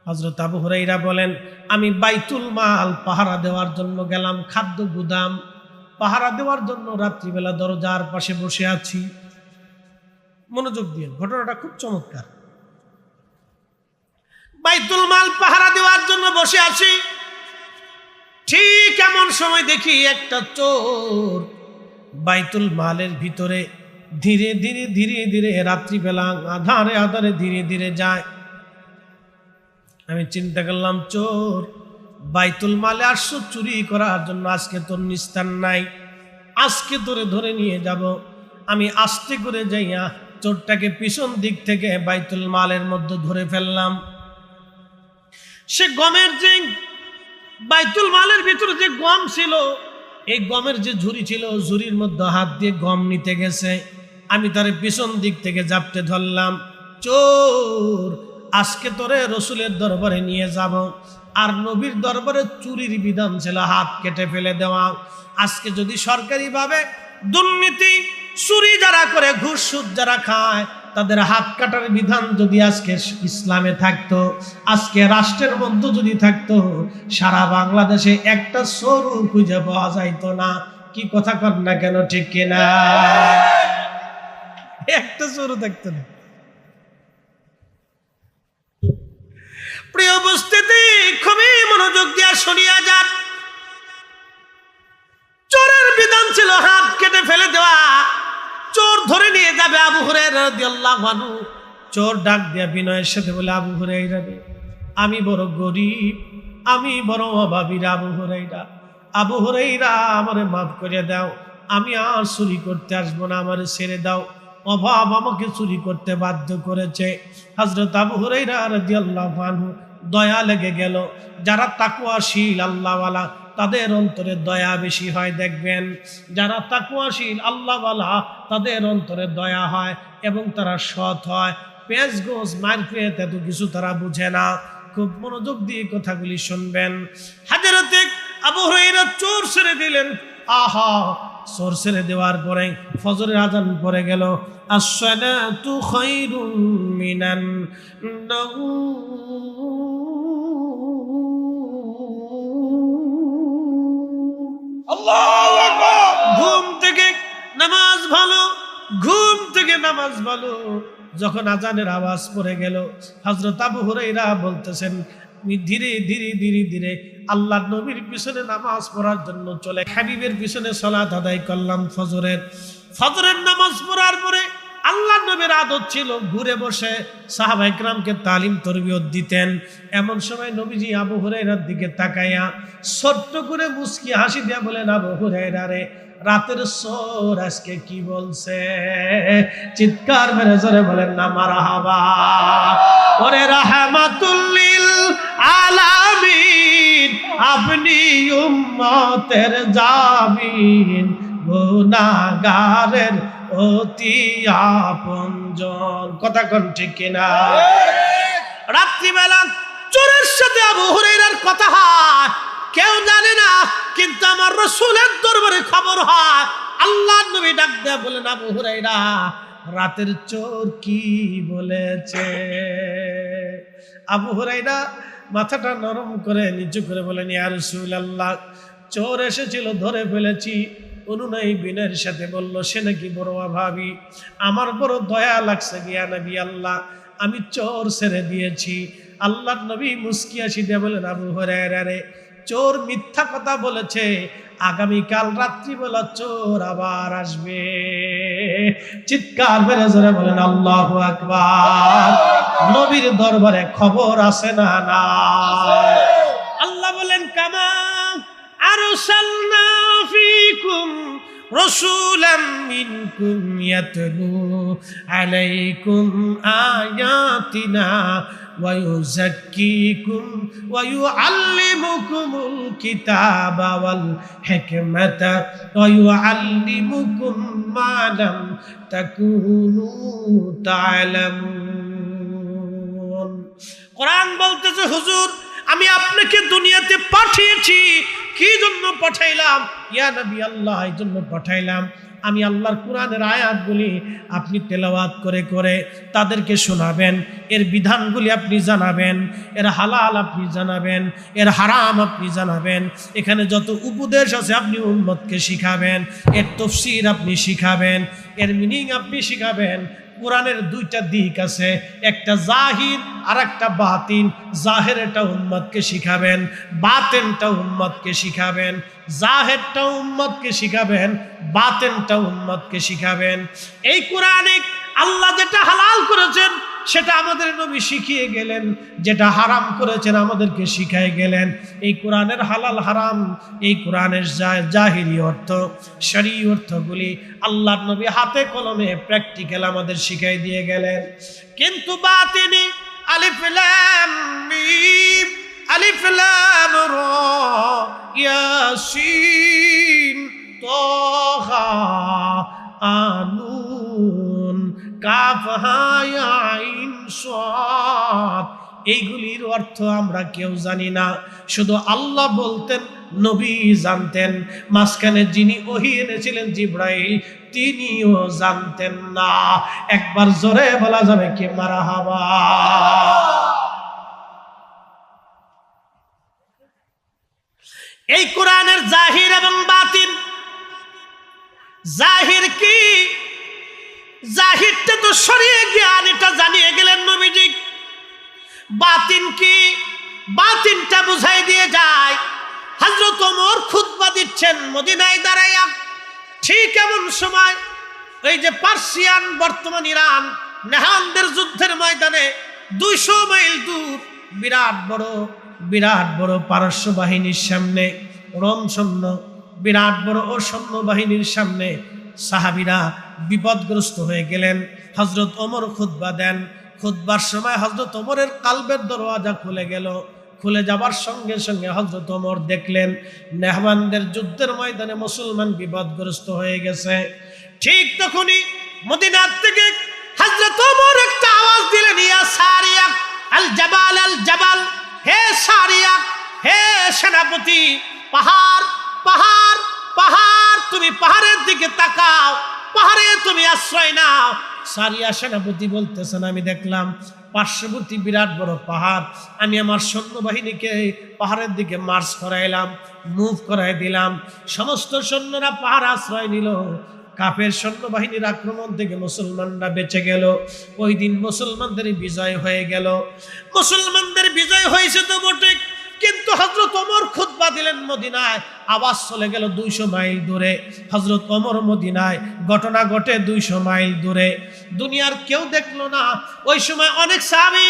হযরত আবু হুরায়রা বলেন, আমি বাইতুল মাল পাহারা দেওয়ার জন্য গেলাম, খাদ্য গুদাম পাহারা দেওয়ার জন্য রাত্রিবেলা দরজার পাশে বসে আছি। মনোযোগ দিয়ে, ঘটনাটা খুব চমৎকার। বাইতুল মাল পাহারা দেওয়ার জন্য বসে আছি, ঠিক এমন সময় দেখি একটা চোর বাইতুল মালের ভিতরে ধীরে ধীরে ধীরে ধীরে রাত্রিবেলা আধারে আধারে ধীরে ধীরে যায়। আমি চিন্তা করলাম, চোর বাইতুল মালে আসছো চুরি করার জন্য, আজকে তোর নিস্তার নাই, আজকে তোরে ধরে নিয়ে যাব। আমি আস্তে করে যাইয়া চোরটাকে পিছন দিক থেকে বাইতুল মালের মধ্যে ধরে ফেললাম। সে গমের যে বাইতুল মালের ভিতরে যে গম ছিল, এই গমের যে ঝুড়ি ছিল, ঝুড়ির মধ্যে হাত দিয়ে গম নিতে গেছে। আমি তারে পিছন দিক থেকে জাপটে ধরলাম, চোর, আজকে তোরে রসুলের দরবারে নিয়ে যাব। আর নবীর দরবারে চুরির বিধান ছিল হাত কেটে ফেলে দেওয়া। আজকে যদি সরকারিভাবে দুর্নীতি চুরি যারা করে, ঘুষ সুদ যারা খায়, তাদের হাত কাটার বিধান যদি আজকে ইসলামে থাকতো, আজকে রাষ্ট্রের মধ্যে যদি থাকতো, সারা বাংলাদেশে একটা চোরও খুঁজে পাওয়া যাইতো না। কি কথা কর না কেন, ঠিক কিনা? একটা চোরও থাকতো না। প্রিয় উপস্থিতি, খুবই মনোযোগ দিয়ে শুনিয়া যান। চোরের বিধান ছিল হাত কেটে ফেলে দেওয়া। চোর ধরে নিয়ে যাবে আবু হুরায়রা রাদিয়াল্লাহু আনহু। চোর ডাক দিয়া বিনয়ের সাথে বলে, আবু হুরায়রা রে, আমি বড় গরিব, আমি বড় অভাবী আবু হুরায়রা। আবু হুরায়রা, আমারে মাফ করে দাও, আমি আর চুরি করতে আসবো না, আমারে ছেড়ে দাও, অভাব আমাকে চুরি করতে বাধ্য করেছে। হযরত আবু হুরায়রা রাদিয়াল্লাহু আনহু দয়া লেগে গেল। যারা তাকওয়াশীল আল্লাহওয়ালা, তাদের অন্তরে দয়া বেশি হয়। দেখবেন, যারা তাকওয়াশীল আল্লাহওয়ালা, তাদের অন্তরে দয়া হয় এবং তারা সৎ হয়। পেঁয়াজ গোস মারফিয়াত এত কিছু তারা বুঝে না। খুব মনোযোগ দিয়ে কথাগুলি শুনবেন। হযরতে আবু হুরায়রা চোর ছেড়ে দিলেন। আহা, চোর ছেড়ে দেওয়ার পরে ফজরের আজান পড়ে গেল। আসসালাতু খায়রুম মিনান আল্লাহু আকবার। ঘুম থেকে নামাজ ভালো, ঘুম থেকে নামাজ ভালো। যখন আজানের আওয়াজ পড়ে গেল, হযরত আবু হুরায়রা বলতেছেন, আমি ধীরে ধীরে ধীরে ধীরে আল্লাহর নবীর পিছনে নামাজ পড়ার জন্য চলে, হাবিবের পিছনে সালাত আদায় করলাম। ফজরের নামাজ পড়ার পরে আল্লাহর নবীর আদত ছিল ঘুরে বসে সাহাবায়ে কেরামকে তালিম তরবিয়ত দিতেন। এমন সময় নবীজি আবু হুরায়রার দিকে তাকাইয়া ছোট্ট করে মুস্কি হাসি দিয়া বলেন, আবু হুরায়রা রে, রাতের চোর আজকে কি বলছে? চিৎকার মেরে জোরে বলেন না মারহাবা। ওরে রাহমাতুল লিল আলামিন, আপনি উম্মতের জামিন, গুনাহগারের অতি আপনজন। কথা কোন ঠিক কিনা? রাত্রিবেলা চোরের সাথে আবু হুরায়রার কথা হয়, কেউ জানে না, কিন্তু আমার রাসূলের দরবারে খবর হয়। আল্লাহর নবী ডাক দেয়া বলেন, আবু হুরায়রা, রাতের চোর কি বলেছে? আবু হুরায়রা মাথাটা নরম করে নিচু করে বলেন, ইয়া রাসূলুল্লাহ, চোর এসেছিল, ধরে ফেলেছি। অনুনয়ী বিনয়ের সাথে বলল, সে নাকি বড় অভাবী, আমার বড় দয়া লাগছে ইয়া নবী আল্লাহ, আমি চোর ছেড়ে দিয়েছি। আল্লাহর নবী মুস্কি হাসি দিয়ে বলেন, আবু হুরায়রা রে, চোর মিথ্যা কথা বলেছে, আগামীকাল রাত্রিবেলা চোর আবার আসবে। চিৎকার মেরে জোরে বলেন আল্লাহু আকবার। নবীর দরবারে খবর আছে না? না। আল্লাহ বলেন, কামা আরসালনা ফীকুম রাসূলাম মিনকুম ইয়াতলু আলাইকুম আয়াতিনা ওয়া ইউযাক্কিকুম ওয়া ইউআল্লিমুকুমুল কিতাবা ওয়াল হিকমাতা ওয়া ইউআল্লিমুকুম মা লাম তাকুনু তা'লামুন। কোরআন বলতেছে, হুজুর, আমি আপনাকে দুনিয়াতে পাঠিয়েছি। কি জন্য পাঠাইলাম? ইয়া নবী আল্লাহ, এই জন্য পাঠাইলাম, আমি আল্লাহর কোরআনের আয়াতগুলি আপনি তেলাওয়াত করে করে তাদেরকে শোনাবেন, এর বিধানগুলি আপনি জানাবেন, এর হালাল আপনি জানাবেন, এর হারাম আপনি জানাবেন, এখানে যত উপদেশ আছে আপনি উম্মতকে শিখাবেন, এর তাফসীর আপনি শিখাবেন, এর মিনিং আপনি শিখাবেন। কোরআনের দুইটা দিক আছে, একটা জাহির আর একটা বাতিন। জাহেরটা উম্মতকে শিখাবেন, বাতিনটা উম্মতকে শিখাবেন। জাহেরটা উম্মতকে শিখাবেন, বাতিনটা উম্মতকে শিখাবেন। এই কোরআনে আল্লাহ যেটা হালাল করেছেন সেটা আমাদের নবী শিখিয়ে গেলেন, যেটা হারাম করেছেন আমাদেরকে শিখাই গেলেন। এই কোরআনের হালাল হারাম, এই কোরআনের জাহিরি অর্থ, শরঈ অর্থগুলি আল্লাহর নবী হাতে কলমে প্র্যাকটিক্যাল আমাদের শিখাই দিয়ে গেলেন। কিন্তু বাতিনি, আলিফ লাম মিম, আলিফ লাম রা, ইয়াসিন, তাহা, আনুন, কাফ হা ইয়া আইন সাদ, এইগুলির অর্থ আমরা কেউ জানি না, শুধু আল্লাহ বলতেন, নবী জানতেন। মাঝখানে যিনি ওহী এনেছিলেন জিবরাইল, তিনিও জানতেন না। একবার জোরে বলা যাবে কি মারহাবা। এই কোরআনের জাহির এবং বাতিন, জাহির কি? জাহিরটা তো শরীয় জ্ঞান, এটা জানিয়ে গেলেন নবীজি। বাতিন কি? বাতিনটা বুঝাই দিয়ে যায়। হযরত ওমর খুতবা দিচ্ছেন মদিনায় দাঁড়াইয়া, ঠিক এমন সময় এই যে পার্সিয়ান, বর্তমান ইরান, নেহানদের যুদ্ধের ময়দানে 200 মাইল দূর বিরাট বড় পারস্য বাহিনীর সামনে, রোম সৈন্য, বিরাট বড় ও সৈন্য বাহিনীর সামনে সাহাবীরা বিপদগ্রস্ত হয়ে গেলেন। হযরত ওমর খুতবা দেন। খুতবার সময় হযরত ওমরের কালবের দরওয়াজা খুলে গেল। খুলে যাবার সঙ্গে সঙ্গে হযরত ওমর দেখলেন নেহবানদের যুদ্ধের ময়দানে মুসলমান বিপদগ্রস্ত হয়ে গেছে। ঠিক তখনই মদিনার থেকে হযরত ওমর একটা আওয়াজ দিলেন, ইয়া সারিয়া আল জাবাল, আল জাবাল, হে সারিয়া, হে সেনাপতি, পাহাড় পাহাড় পাহাড়, তুমি পাহাড়ের দিকে তাকাও, পাহাড়ে তুমি আশ্রয় নাও। সারিয়া সেনাপতি বলতেছেন, আমি দেখলাম পার্শ্ববর্তী বিরাট বড় পাহাড়, আমি আমার সৈন্যবাহিনীকে পাহাড়ের দিকে মার্চ করাইলাম, মুভ করাই দিলাম। সমস্ত সৈন্যরা পাহাড় আশ্রয় নিল। কাফের সৈন্যবাহিনীর আক্রমণ থেকে মুসলমানরা বেঁচে গেল। ওই দিন মুসলমানদের বিজয় হয়ে গেল। মুসলমানদের বিজয় হয়েছে তো বটে, কিন্তু হযরত ওমর খুতবা দিলেন মদিনায়, আওয়াজ চলে গেল 200 মাইল দূরে। হযরত ওমর মদিনায়, ঘটনা ঘটে 200 মাইল দূরে। দুনিয়ার কেউ দেখলো না। ওই সময় অনেক সাহাবী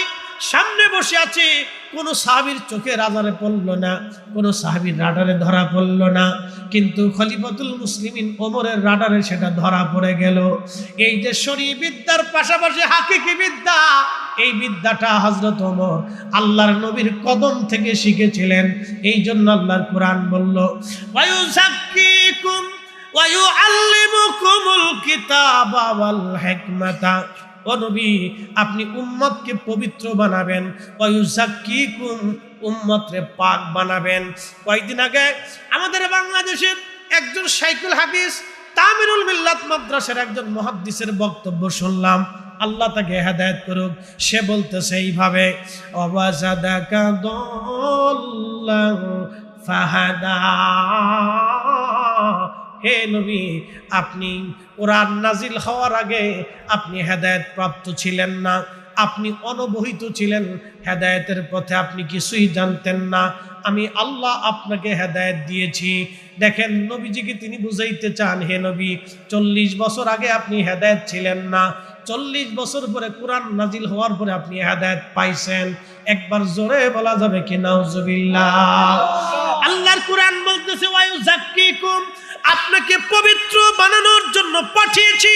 সামনে বসে আছে, কোনো সাহাবীর চোখে রাডারে পড়লো না, কোনো সাহাবীর রাডারে ধরা পড়লো না, কিন্তু খলিফাতুল মুসলিমিন ওমরের রাডারে সেটা ধরা পড়ে গেল। এই যে শরীয়ী বিদ্যার পাশাপাশি হাকিকি বিদ্যা, এই বিদ্যাটা হযরত ওমর আল্লাহর নবীর কদম থেকে শিখেছিলেন। এই জন্য আল্লাহর কোরআন বলল, ওয়ায়ুযাক্কিকুম ওয়ায়ুআল্লিমুকুমুল কিতাবা ওয়াল হিকমাতা। ও নবী, আপনি উম্মতকে পবিত্র বানাবেন, ওয়ায়ুযাক্কিকুম, উম্মতরে পাক বানাবেন। কয়েকদিন আগে আমাদের বাংলাদেশের একজন শাইখুল হাদিস তামিরুল মিল্লাত মাদ্রাসার একজন মুহাদ্দিসের বক্তব্য শুনলাম, আল্লাহ তাকে হেদায়েত করুক। সে বলতেছে এইভাবে, ওয়াজাদাকা দাল্লান ফাহাদা। হে নবী, আপনি কোরআন নাজিল হওয়ার আগে আপনি হেদায়েত প্রাপ্ত ছিলেন না, আপনি অনবহিত ছিলেন, হেদায়েতের পথে আপনি কিছুই জানতেন না। আমি আল্লাহ আপনাকে হেদায়েত দিয়েছি। দেখেন নবীজিকে তিনি বুঝাইতে চান, হে নবী, 40 বছর আগে আপনি হেদায়েত ছিলেন না, 40 বছর পরে কোরআন নাজিল হওয়ার পরে আপনি হেদায়েত পাইছেন। একবার জোরে বলা যাবে কি নাউজুবিল্লাহ। আল্লাহর কোরআন বলতেছে, ওয়ায়ুযাক্কিকুম, আপনাকে পবিত্র বানানোর জন্য পাঠিয়েছি।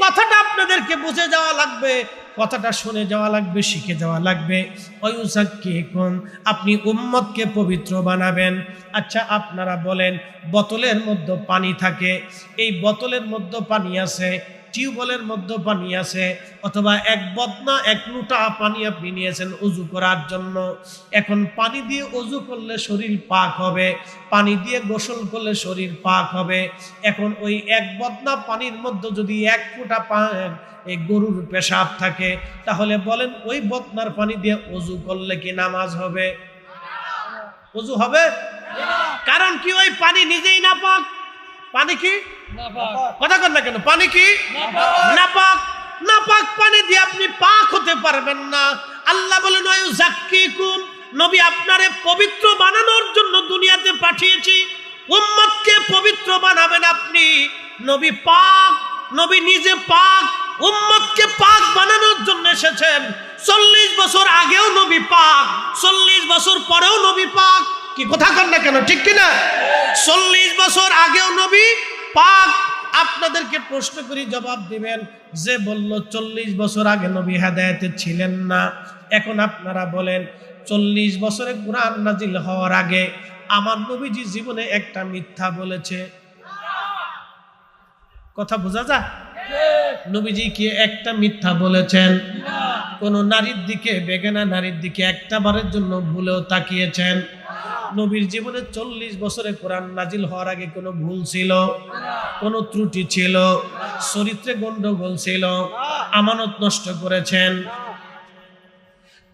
কথাটা আপনাদেরকে বুঝে যাওয়া লাগবে, কথাটা শুনে যাওয়া লাগবে, শিখে যাওয়া লাগবে। ওয়ায়ুযাক্কিকুম, আপনি উম্মতকে পবিত্র বানাবেন। আচ্ছা আপনারা বলেন, বোতলের মধ্যে পানি থাকে, এই বোতলের মধ্যে পানি আছে, টিউবওয়েলের মধ্যে পানি আছে, অথবা এক বদনা 1 লোটা পানি আপনি নিয়েছেন ওযু করার জন্য। এখন পানি দিয়ে ওযু করলে শরীর পাক হবে, পানি দিয়ে গোসল করলে শরীর পাক হবে। এখন ওই 1 বদনা পানির মধ্যে যদি 1 ফোঁটা এই গরুর পেশাব থাকে, তাহলে বলেন ওই বদনার পানি দিয়ে ওযু করলে কি নামাজ হবে? ওযু হবে? কারণ কি, ওই পানি নিজেই নাপাক। পানি কি কথা কন না কেন? পানি কি নাপাক। নাপাক পানি দিয়ে আপনি পাক হতে পারবেন না। আল্লাহ বলেন, ওয়ায়ুযাক্কিকুম, নবী আপনারে পবিত্র বানানোর জন্য দুনিয়াতে পাঠিয়েছি। উম্মতকে পবিত্র বানাবেন আপনি। নবী পাক, নবী নিজে পাক, উম্মতকে পাক বানানোর জন্য এসেছেন। 40 বছর আগেও নবী পাক, 40 বছর পরেও নবী পাক। কি কথা কন না কেন? ঠিক কিনা? 40 বছর আগেও নবী পাক। আপনাদেরকে প্রশ্ন করি, জবাব দিবেন। যে বলল 40 বছর আগে নবী হেদায়েতে ছিলেন না, এখন আপনারা বলেন 40 বছরে কোরআন নাজিল হওয়ার আগে আমার নবীজি জীবনে একটা মিথ্যা বলেছে? কথা বোঝা যায়? নবীজি কি একটা মিথ্যা বলেছেন? কোন নারীর দিকে, বেগানা নারীর দিকে একটা বারের জন্য ভুলেও তাকিয়েছেন? নবীর জীবনে 40 বছরে কোরআন নাজিল হওয়ার আগে কোনো ভুল ছিল, কোনো ত্রুটি ছিল, চরিত্রে গন্ডগোল ছিল, আমানত নষ্ট করেছেন?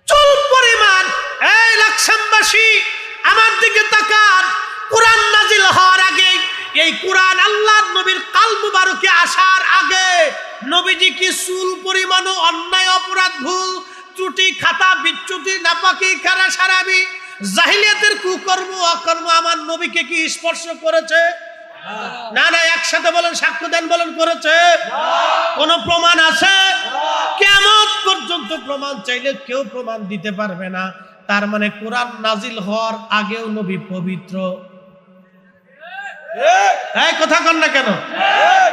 চুল পরিমাণ এই লাকসামবাসী আমার দিকে তাকান। কোরআন নাজিল হওয়ার আগে, এই কোরআন আল্লাহর নবীর কাল মুবারকে আসার আগে নবীজি কি চুল পরিমাণও অন্যায়, অপরাধ, ভুল, ত্রুটি, খাতা, বিচ্যুতি, নাপাকি, খারা, সারাবি, জাহিলিয়াতের কুকর্ম, অকর্ম আমার নবীকে কি স্পর্শ করেছে? না না, একসাথে বলেন, সাক্ষ্য দেন, বলেন করেছে? কোন প্রমাণ আছে? কিয়ামত পর্যন্ত প্রমাণ চাইলে কেউ প্রমাণ দিতে পারবে না। তার মানে কোরআন নাজিল হওয়ার আগেও নবী পবিত্র। এই কথা কন না কেন?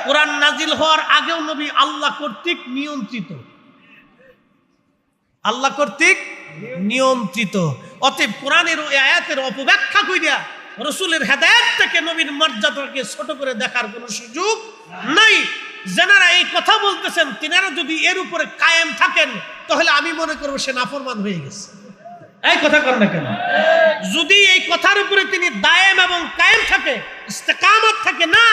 কোরআন নাজিল হওয়ার আগেও নবী আল্লাহ কর্তৃক নিয়ন্ত্রিত, আল্লাহ কর্তৃক নিয়ন্ত্রিত। অতএব কোরআনের ওই আয়াতের অপব্যাখ্যা কইরা রাসূলের হেদায়েত থেকে নবীর মর্যাদাকে ছোট করে দেখার কোনো সুযোগ নাই। যারা এই কথা বলতেছেন তিনারা যদি এর উপরে কায়েম থাকেন তাহলে আমি মনে করব সে নাফরমান হয়ে গেছে। এই কথা কর না কেন? যদি এই কথার উপরে তিনি দায়েম এবং কায়েম থাকে, ইস্তেকামত থাকে, না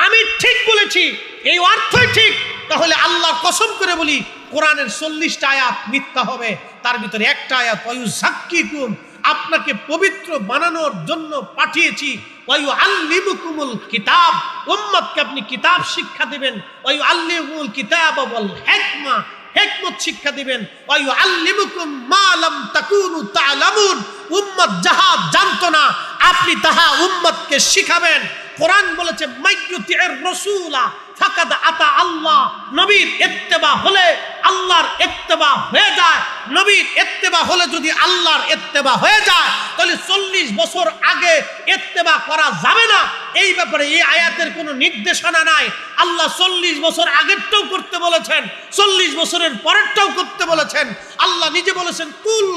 আমি ঠিক বলেছি, এই অর্থই ঠিক, তাহলে আল্লাহর কসম করে বলি কোরআনের 40টা আয়াত মিথ্যা হবে। তার ভিতরে একটা আয়াত ওয়ায়ুযাক্কিকুম, আপনাকে পবিত্র বানানোর জন্য পাঠিয়েছি। ওয়ায়ুআল্লিমুকুমুল কিতাব, উম্মতকে আপনি কিতাব শিক্ষা দিবেন। ওয়ায়ুআল্লিমুল কিতাব ওয়াল হিকমা, হিকমত শিক্ষা দিবেন। ওয়ায়ুআল্লিমুকুম মা লাম তাকুনু তা'লামুন, উম্মত যাহা জানতো না আপনি তাহা উম্মতকে শিখাবেন। কোরআন বলেছে মাইয়ুতির রাসূলা ফাকাদ আতা আল্লাহ, নবীর ইত্তেবা হলে আল্লাহর ইত্তেবা হয়ে যায়। নবীর ইত্তেবা হলে যদি আল্লাহর ইত্তেবা হয়ে যায় তাহলে 40 বছর আগে ইত্তেবা করা যাবে না। এই ব্যাপারে এই আয়াতের কোনো নির্দেশনা নাই। আল্লাহ 40 বছর আগেরটাও করতে বলেছেন, 40 বছরের পরেরটাও করতে বলেছেন। আল্লাহ নিজে বলেছেন কুল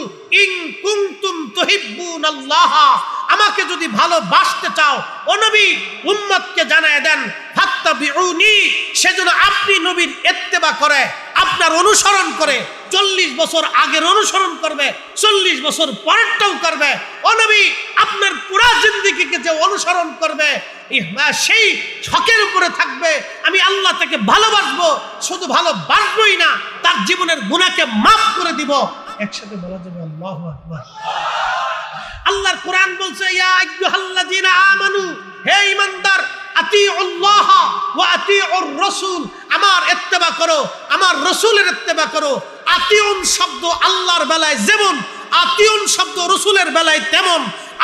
ইন কুনতুম তুহিব্বুনাল্লাহ, আমাকে যদি ভালোবাসতে চাও ও নবী উম্মতকে জানায় দেন ফাত্তাবিউনি, সেজন্য আপনি নবীর ইত্তেবা করে, আপনার অনুসরণ করে, 40 বছর আগের অনুসরণ করবে, 40 বছর পরেরটাও করবে। ও নবী আপনার পুরা জিন্দেগিকে যে অনুসরণ করবে সেই হকের উপরে থাকবে। আমি আল্লাহ তাকে ভালোবাসবো, শুধু ভালোবাসবই না তার জীবনের গুনাহকে মাফ করে দিব। একসাথে বলা যাবে আল্লাহু আকবার। আল্লাহর কোরআন বলছে ইয়া আইয়ুহাল্লাযীনা আমানু, হে ঈমানদার, আতিউল্লাহ ওয়া আতিউর রাসূল, আমার ইত্তেবা করো, আমার রাসূলের ইত্তেবা করো। আতিউন শব্দ আল্লাহর বেলায় যেমন, আতিউন শব্দ রাসূলের বেলায় তেমন।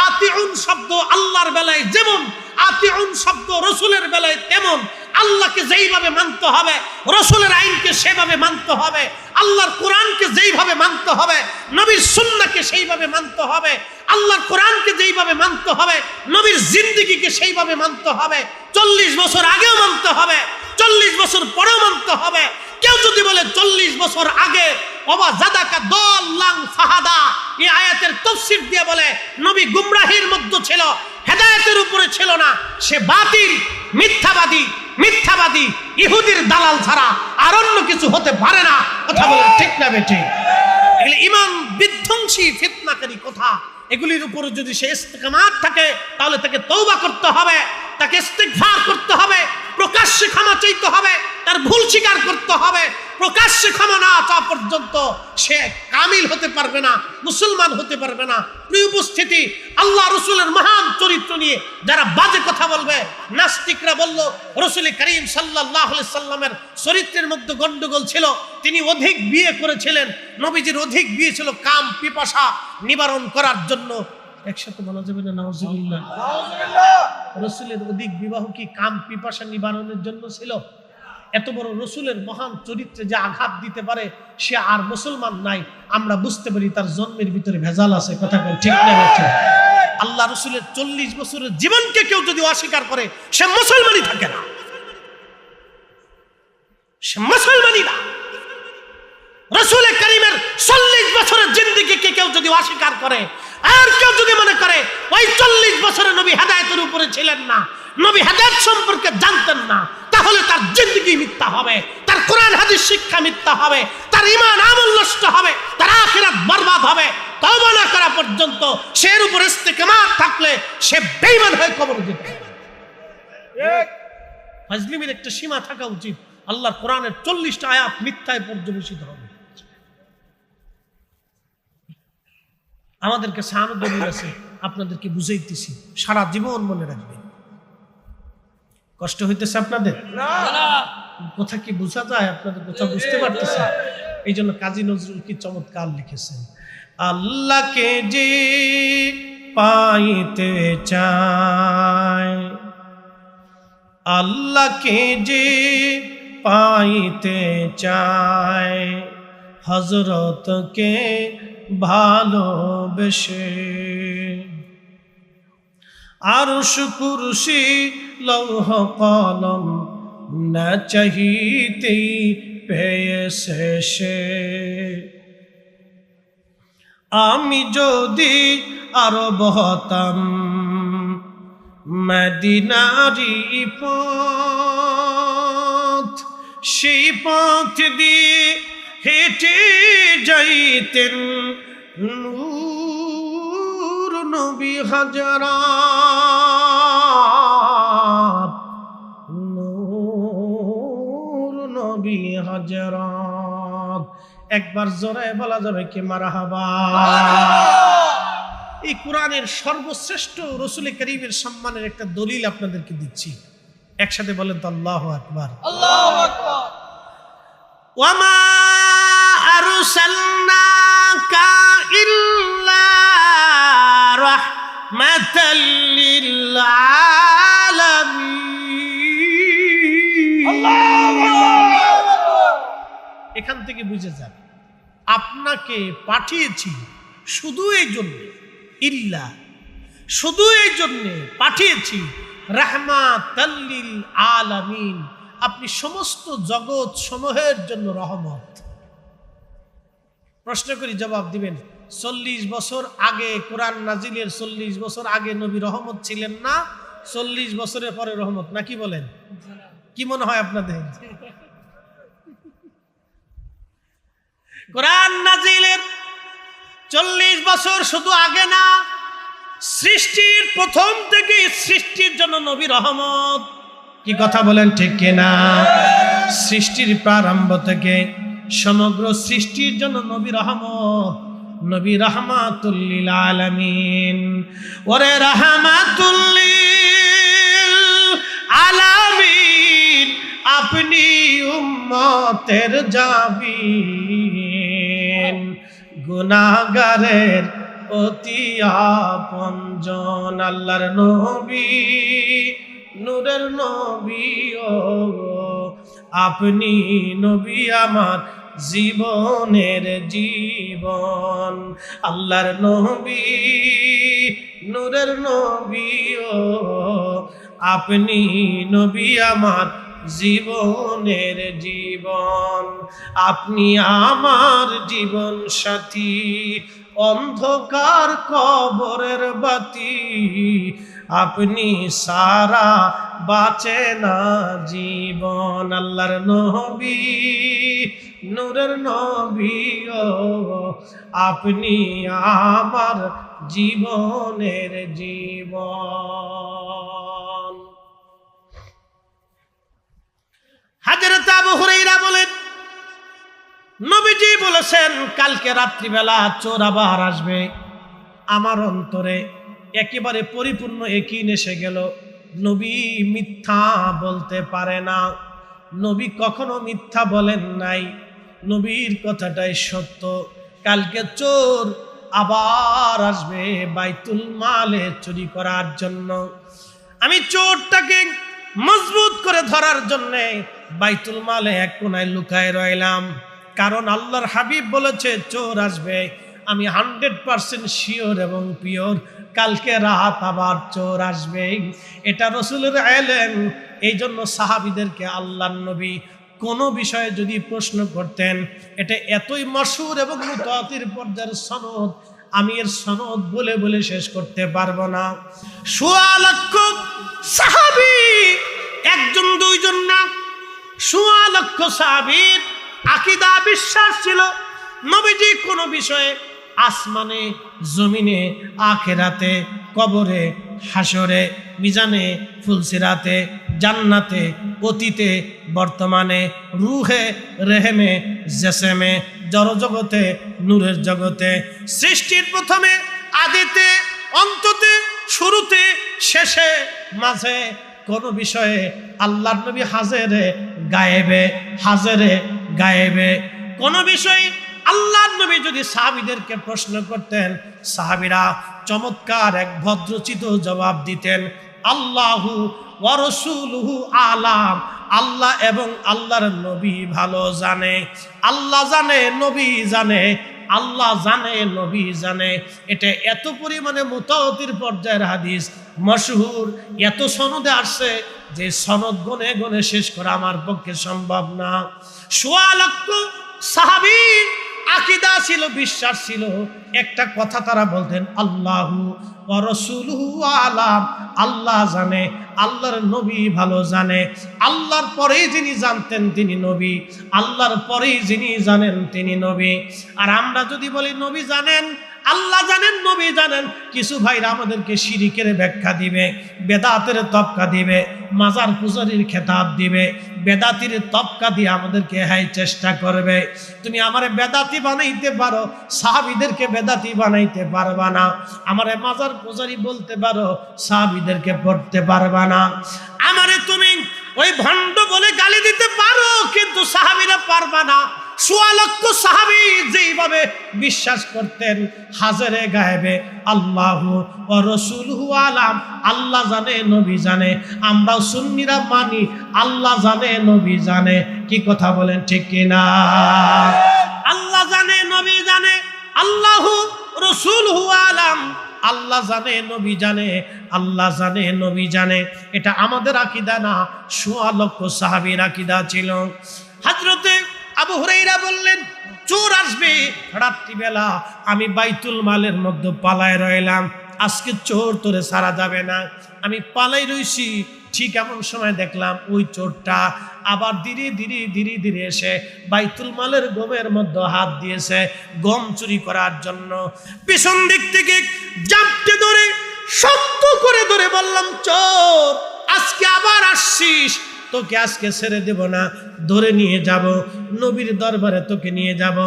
আতিউন শব্দ আল্লাহর বেলায় যেমন, আতিউন শব্দ রাসূলের বেলায় তেমন। আল্লাহকে যেইভাবে মানতে হবে, রাসূলের আইনকে সেভাবে মানতে হবে, আল্লাহর কোরআনকে যেইভাবে মানতে হবে, নবীর সুন্নাহকে সেইভাবে মানতে হবে। আল্লাহর কোরআনকে যেইভাবে মানতে হবে, নবীর জিন্দেগিকে সেইভাবে মানতে হবে। 40 বছর আগেও মানতে হবে, 40 বছর পরেও মানতে হবে। কেউ যদি বলে 40 বছর আগে ওয়া জাদাকা দাল্লান ফাহাদা, এই আয়াতের তাফসীর দিয়ে বলে নবী গুমরাহির মধ্যে ছিল, হেদায়েতের উপরে ছিল না, সে বাতিল, মিথ্যাবাদী, মিথ্যাবাদী, ইহুদির দালাল ছাড়া আর অন্য কিছু হতে পারে না। কথা বলে ঠিক না বেঠিক? এগুলি ঈমান বিধ্বংসী ফিতনাকারী কথা। এগুলির উপরে যদি সে ইস্তেকামাত থাকে তাহলে তাকে তওবা করতে হবে, তাকে ইস্তিগফার করতে হবে, প্রকাশ্যে ক্ষমা চাইতে হবে, তার ভুল স্বীকার করতে হবে। প্রকাশ্যে ক্ষমা না চাওয়া পর্যন্ত সে কামিল হতে পারবে না, মুসলমান হতে পারবে না। প্রিয় উপস্থিতি, আল্লাহ রসুলের মহান চরিত্র নিয়ে যারা বাজে কথা বলবে, নাস্তিকরা বলল রসুল করিম সাল্লাল্লাহু আলাইহি সাল্লামের চরিত্রের মধ্যে গন্ডগোল ছিল, তিনি অধিক বিয়ে করেছিলেন। নবীজির অধিক বিয়ে ছিল কাম পিপাসা নিবারণ করার জন্য। একসাথে বলা যাবে না নাউজুবিল্লাহ? রসুলের অধিক বিবাহ কি কাম পিপাসা নিবারণের জন্য ছিল? এত বড় রসুলের মহান চরিত্রে যে আঘাত দিতে পারে সে আর মুসলমান নাই, আমরা বুঝতে পারি তার জন্মের ভিতরে ভেজাল আছে। কথা বল ঠিক না বেঠিক? আল্লাহ রসুলের 40 বছরের জীবনকে কেউ যদি অস্বীকার করে সে মুসলমানই থাকে না, সে মুসলমানই না। রসুল করিমের 40 বছরের জিন্দেগিকে কেউ যদি অস্বীকার করে, আর কেউ যদি মনে করে ওই 40 বছরে নবী হেদায়েতের উপরে ছিলেন না, নবী হেদায়েত সম্পর্কে জানতেন না, তাহলে তাহলে তার জিন্দেগি মিথ্যা হবে, তার কোরআন হাদিস শিক্ষা মিথ্যা হবে, তার ঈমান আমল নষ্ট হবে, তার আখিরাত বরবাদ হবে। তওবা না করা পর্যন্ত সে এর উপর ইস্তেকামাত থাকলে সে বেঈমান হয়ে কবরে যেতে হবে। ফাজলিমের একটা সীমা থাকা উচিত। আল্লাহর কোরআনের 40টা আয়াত মিথ্যায় পর্যবেসিত হবে। আমাদেরকে সাহানো দলিল আছে, আপনাদেরকে বুঝাইতেছি, সারা জীবন মনে রাখবেন। কষ্ট হইতেছে আপনাদের? কথা কি বোঝা যায়? আপনাদের কথা বুঝতে পারতেছে? এই জন্য কাজী নজরুল কি চমৎকার লিখেছেন, আল্লাহকে যে পাইতে চায়, আল্লাহকে যে পাইতে চায়, হযরতকে ভালোবেসে আরশ কুরসি লৌহ কলম না চাহিতেই পেয়েছে সে। আমি যদি আরব হতাম মদিনারি পথ, সেই পথ দিয়ে হেঁটে যাইতেন নূর নবী হাজারাত, নূর নবী হাজারাত। একবার জোরে বলা যাবে কি মারহাবা? এই কোরআনের সর্বশ্রেষ্ঠ রাসূল কারীমের সম্মানের একটা দলিল আপনাদেরকে দিচ্ছি, একসাথে বলেন তো আল্লাহু আকবার। আল্লাহু আকবার। ওয়ামা আরসালনাকা ইল্লা রাহমাতাল লিল আলামিন। আল্লাহু আকবার। এখান থেকে বুঝে যান, আপনাকে পাঠিয়েছি শুধু এই জন্য, ইল্লা শুধু এই জন্য পাঠিয়েছি, রাহমাতাল লিল আলামিন, আপনি সমস্ত জগৎ সমূহের জন্য রহমত। প্রশ্ন করি, জবাব দিবেন। 40 বছর আগে কোরআন নাজিলের 40 বছর আগে নবী রহমত ছিলেন না, 40 বছরের পরে রহমত, নাকি বলেন? কি মনে হয় আপনাদের? কোরআন নাজিলের 40 বছর শুধু আগে না, সৃষ্টির প্রথম থেকে সৃষ্টির জন্য নবী রহমত। কি কথা বলেন ঠিক কিনা? সৃষ্টির প্রারম্ভ থেকে সমগ্র সৃষ্টির জন্য নবী রহমত, নবী রাহমাতুল লিল আলামিন। ওরে রাহমাতুল লিল আলামিন, আপনি উম্মতের জাবিন, গুনাহগারের অতি আপনজন, আল্লাহর নবী, নূরের নবী, ও আপনি নবী আমার জীবনের জীবন, আল্লাহর নবী, নূরের নবী, ও আপনি নবী আমার জীবনের জীবন, আপনি আমার জীবন সাথী, অন্ধকার কবরের বাতি, আপনি সারা বাঁচে না জীবন, আল্লাহর নবী, নূরের নবী, ও আপনি আমার জীবনের জীবন। হযরত আবু হুরায়রা বলেন, নবীজি বলেছেন কালকে রাত্রিবেলা চোর আবার আসবে। আমার অন্তরে একেবারে পরিপূর্ণ একই এসে গেল, নবী মিথ্যা বলতে পারে না, নবী কখনো মিথ্যা বলেন নাই, নবীর কথাটাই সত্য। কালকে চোর আবার আসবে বাইতুল মালে চুরি করার জন্য। আমি চোরটাকে মজবুত করে ধরার জন্য বাইতুল মালে এক কোনায় লুকায় রইলাম, কারণ আল্লাহর হাবিব বলেছে চোর আসবে। আমি 100% শিওর এবং পিওর, কালকে রাত আবার চোর আসবে। এটা রাসূলের ইলম। এই জন্য সাহাবীদেরকে আল্লাহর নবী কোনো বিষয়ে যদি প্রশ্ন করতেন, এটা এতই মশহুর এবং মুতাওয়াতির পর্যায়ের সনদ, আমি এর সনদ বলে বলে শেষ করতে পারবো না। সোয়া লক্ষ সাহাবী একজন দুইজন না, ১৬ লক্ষ সাহাবীর আকীদা বিশ্বাস ছিল নবীজি কোনো বিষয়ে আসমানে, জমিনে, আখিরাতে, কবরে, হাসরে, মিজানে, ফুলসিরাতে, জান্নাতে, অতীতে, বর্তমানে, রুহে, রেহেমে, জেসেমে, জড়জগতে, নূরের জগতে, সৃষ্টির প্রথমে, আদিতে, অন্ততে, শুরুতে, শেষে, মাঝে কোন বিষয়ে আল্লাহর নবী হাজেরে গায়েবে, হাজেরে গায়েবে। কোন বিষয়ে আল্লাহর নবী যদি সাহাবীদেরকে প্রশ্ন করতেন, সাহাবীরা চমৎকার এক ভদ্রচিত জবাব দিতেন, আল্লাহু ওয়া রাসূলুহু আলাম, আল্লাহ এবং আল্লাহর নবী ভালো জানে। আল্লাহ জানে, নবী জানে, আল্লাহ জানে, নবী জানে। এটা এত পরিমাণে মুতাওয়াতির পর্যায়ের হাদিস, মশহুর, এত সনদে আসছে যে সনদ গনে গনে শেষ করা আমার পক্ষে সম্ভব না। ১৬ লক্ষ সাহাবীর আকীদা ছিল, বিশ্বাস ছিল, একটা কথা তারা বলতেন, আল্লাহু ওয়া রাসূলুহু আলাম, আল্লাহ জানে, আল্লাহর নবী ভালো জানে। আল্লাহর পরেই যিনি জানতেন তিনি নবী, আল্লাহর পরেই যিনি জানেন তিনি নবী। আর আমরা যদি বলি নবী জানেন, আল্লাহ জানেন, নবী জানেন, কিছু ভাইরা আমাদেরকে শিরিকের ব্যাখ্যা দিবে, বেদাতের তবকা দিবে, মাজার পূজারীর খেতাব দিবে, বেদাতির তবকা দিয়ে আমাদেরকে চেষ্টা করবে। তুমি আমারে বেদাতি বানাইতে পারো, সাহাবীদেরকে বেদাতি বানাইতে পারবা না। আমারে মাজার পূজারী বলতে পারো, সাহাবীদেরকে পড়তে পারবা না। আমারে তুমি ওই ভণ্ড বলে গালি দিতে পারো, কিন্তু সাহাবীরা পারবা না। ১৬ লক্ষ সাহাবী যেইভাবে বিশ্বাস করতেন হাজরে গায়েবে, আল্লাহু ওয়া রাসূলুহু আলাম, আল্লাহ জানে, নবী জানে। আমরাও সুন্নিরা মানি আল্লাহ জানে, নবী জানে। কি কথা বলেন, ঠিক কিনা? আল্লাহ জানে, নবী জানে, আল্লাহু রাসূলুহু আলাম, আল্লাহ জানে, নবী জানে, আল্লাহ জানে, নবী জানে। এটা আমাদের আকীদা না, ১৬ লক্ষ সাহাবীর আকীদা ছিল। হযরতে আবু হুরায়রা বললেন, চোর আসবে রাত্রিবেলা, আমি বাইতুল মালের মধ্যে পালায় রইলাম, আজকে চোর তোরে ছাড়া যাবে না। আমি পালাই রইছি, ঠিক এমন সময় দেখলাম ওই চোরটা আবার ধীরে ধীরে ধীরে ধীরে এসে বাইতুল মালের গমের মধ্যে হাত দিয়েছে গম চুরি করার জন্য। পিছন দিক থেকে জাপটে ধরে, শক্ত করে ধরে বললাম, চোর আজকে আবার আসছিস, তোকে আজকে ছেড়ে দেব না, ধরে নিয়ে যাব, নবীর দরবারে তোকে নিয়ে যাব।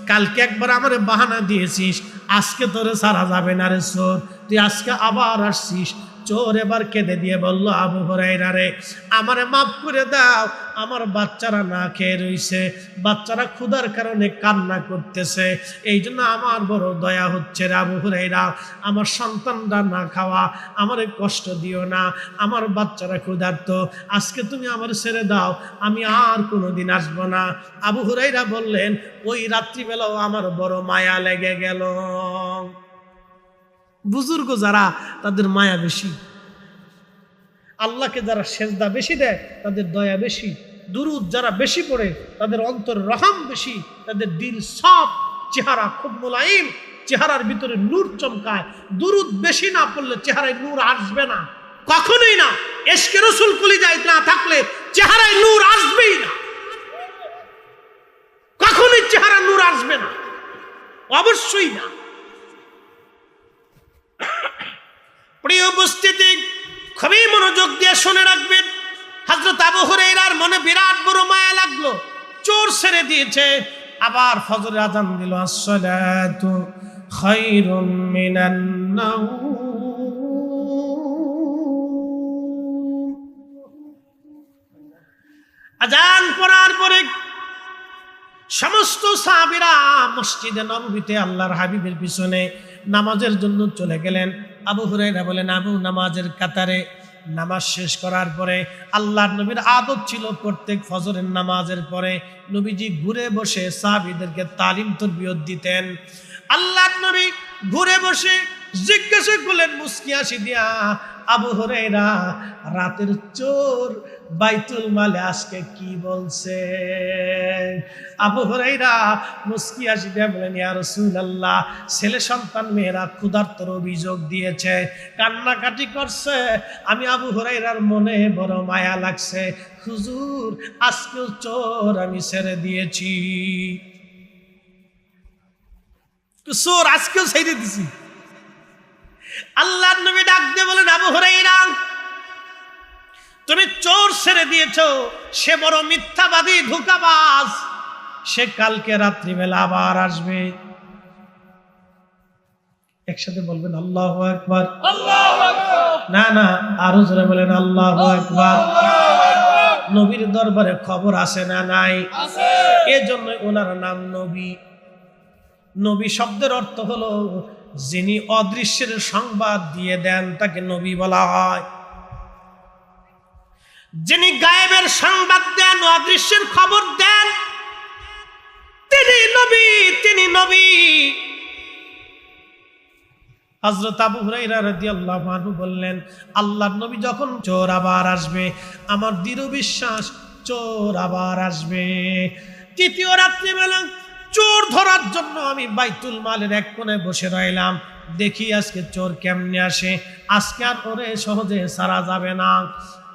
কালকে একবার আমারে বাহানা দিয়েছিস, আজকে তোরে ছাড়া যাবে না রে চোর, তুই আজকে আবার আসছিস। চোর এবার কেঁদে দিয়ে বলল, আবু হুরায়রা রে, আমারে মাফ করে দাও, আমার বাচ্চারা না খেয়ে রইছে, বাচ্চারা ক্ষুধার কারণে কান্না করতেছে, এই জন্য আমার বড় দয়া হচ্ছে রে আবু হুরায়রা, আমার সন্তানরা না খাওয়া, আমারে কষ্ট দিও না, আমার বাচ্চারা ক্ষুধার্ত, আজকে তুমি আমার ছেড়ে দাও, আমি আর কোনোদিন আসবো না। আবু হুরায়রা বললেন, ওই রাত্রিবেলাও আমার বড় মায়া লেগে গেল। বুজুর্গ যারা, তাদের মায়া বেশি, আল্লাহকে যারা সেজদা বেশি দেয় তাদের দয়া বেশি, দুরুদ যারা বেশি পড়ে তাদের অন্তর রহম বেশি, তাদের দিল সব, চেহারা খুব মোলায়েম, চেহারার ভিতরে নূর চমকায়। দুরুদ বেশি না পড়লে চেহারায় নূর আসবে না, কখনোই না। ইশকে রাসূল কলিজায় না থাকলে চেহারায় নূর আসবেই না, কখনোই চেহারা নূর আসবে না, অবশ্যই না। প্রিয় উপস্থিতি, খুবই মনোযোগ দিয়ে শুনে রাখবেন। হযরত আবু হুরায়রার মনে বিরাট বড় মায়া লাগলো, চোর ছেড়ে দিয়েছে, আবার ফজরের আযান দিল, আসসালাতু খায়রুম মিনান নাওম। আযান পড়ার পরে সমস্ত সাহাবীরা মসজিদে নববীতে আল্লাহর হাবিবের পিছনে নামাজের জন্য চলে গেলেন। আবু হুরায়রা বলেন, আবু নামাজের কাতারে নামাজ শেষ করার পরে আল্লাহর নবীর আদত ছিল প্রত্যেক ফজরের নামাজের পরে নবীজি ঘুরে বসে সাহাবীদেরকে তালিম তরবিয়ত দিতেন। আল্লাহর নবী ঘুরে বসে জিজ্ঞাসা করলেন মুস্কি হাসি দিয়া, আবু হুরায়রা, রাতের চোর বাইতুল মালে আজকে কি বলছে? আবু হুরায়রা মুস্কি হাসি দিয়ে বলেন, ইয়া রাসূলুল্লাহ, ছেলে সন্তান মেয়েরা ক্ষুধার্তর অভিযোগ দিয়েছে, কান্নাকাটি করছে। আমি আবু হুরায়রার মনে বড় মায়া লাগছে। হুজুর, আজকেও চোর আমি ছেড়ে দিয়েছি, চোর আজকেও ছেড়ে দিছি। আল্লাহর নবী ডাক দিয়ে বলেন, আবু হুরায়রা, তুমি চোর ছেড়ে দিয়েছো, সে বড় মিথ্যাবাদী, ধোঁকাবাজ, সে কালকে রাত্রিবেলা আবার আসবে। একসাথে বলবেন আল্লাহু আকবার। না না, আরো জোরে বলেন আল্লাহু আকবার। নবীর দরবারে খবর আছে না নাই? এজন্য ওনার নাম নবী। নবী শব্দের অর্থ হলো যিনি অদৃশ্যের সংবাদ দিয়ে দেন তাকে নবী বলা হয়। যিনি গায়েবের সংবাদ দেন, অদৃশ্যের খবর দেন, তিনি নবী, তিনি নবী। হযরত আবু হুরায়রা রাদিয়াল্লাহু আনহু বললেন, আল্লাহর নবী যখন চোর আবার আসবে, আমার দৃঢ় বিশ্বাস চোর আবার আসবে। তৃতীয় রাত্রিবেলা চোর ধরার জন্য আমি বাইতুল মালের এক কোণে বসে রইলাম, দেখি আজকে চোর কেমনে আসে। আজকে আর ওরে সহজে ছাড়া যাবে না।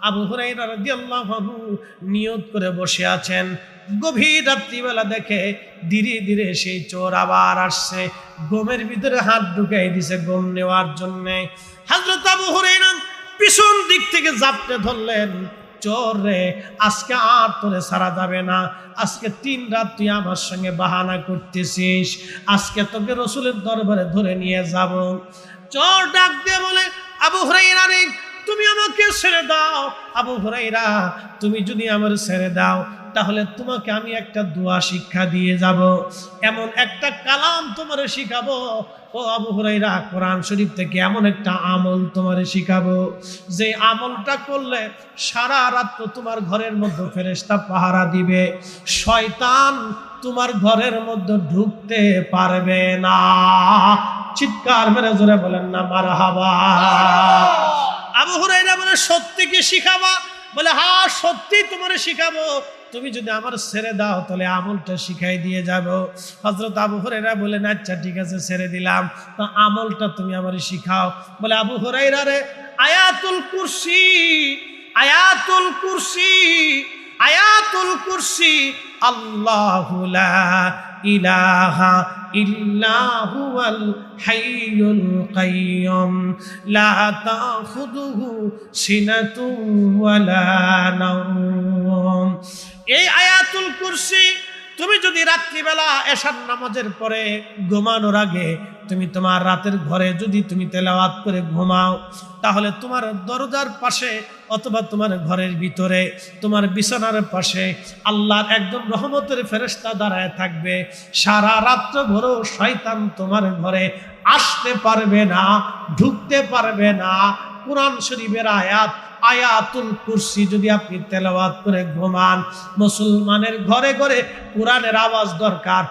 আবু হুরায়রা রাদিয়াল্লাহু আনহু নিয়ত করে বসে আছেন। গভীর রাত্রিবেলা দেখে ধীরে ধীরে সেই চোর আবার আসছে, গমের ভিতরে হাত ঢুকাই দিছে গম নেওয়ার জন্য। হযরত আবু হুরায়রা পিছন দিক থেকে জাপটে ধরলেন, চোর রে, আজকে আর তোরে ছাড়া যাবে না। আজকে 3 রাত তুই আমার সঙ্গে বাহানা করতেছিস, আজকে তোকে রাসূলের দরবারে ধরে নিয়ে যাব। চোর ডাক দিয়ে বলে, আবু হুরায়রা রে, তুমি আমাকে ছেড়ে দাও। আবু হুরায়রা, তুমি যদি আমার ছেড়ে দাও তাহলে তোমাকে আমি একটা দোয়া শিক্ষা দিয়ে যাব, এমন একটা কালাম তোমারে শিখাবো। ও আবু হুরায়রা, কোরআন শরীফ থেকে এমন একটা আমল তোমারে শিখাবো, যে আমলটা করলে সারা রাত তোমার ঘরের মধ্যে ফেরেশতা পাহারা দিবে, শয়তান তোমার ঘরের মধ্যে ঢুকতে পারবে না। চিৎকার মেরে জোরে বলেন না মারহাবা। আবু হুরায়রা বলে, সত্যি কি শিখাবা? বলে, হ্যাঁ সত্যি তোমারে শিখাবো, তুমি যদি আমার ছেড়ে দাও তাহলে আমলটা শিখাই দিয়ে যাব। হযরত আবু হুরায়রা বলেন, আচ্ছা ঠিক আছে, ছেড়ে দিলাম, তো আমলটা তুমি আমারে শিখাও। বলে, আবু হুরায়রা রে, আয়াতুল কুরসি, আয়াতুল কুরসি, আয়াতুল কুরসি, আল্লাহু লা ইলাহা ইল্লা হুয়াল হাইয়ুল কাইয়ুম লা তাখুযুহু সিনাতুন ওয়ালা নাওম। এই আয়াতুল কুরসি তুমি যদি রাত্রিবেলা এশার নামাজের পরে ঘুমানোর আগে তুমি তোমার রাতের ঘরে যদি তুমি তেলাওয়াত করে ঘুমাও, তাহলে তোমার দরজার পাশে অথবা তোমার ঘরের ভিতরে তোমার বিছানার পাশে আল্লাহর একজন রহমতের ফেরেশতা দাঁড়ায় থাকবে। সারা রাত্র ভর শয়তান তোমার ঘরে আসতে পারবে না, ঢুকতে পারবে না। কুরআন শরীফের আয়াত আয়াতুল কুরসি যদি আপনি তেলাওয়াত করে ঘুমান, মুসলমানের ঘরে ঘরে কুরআনের আওয়াজ দরকার।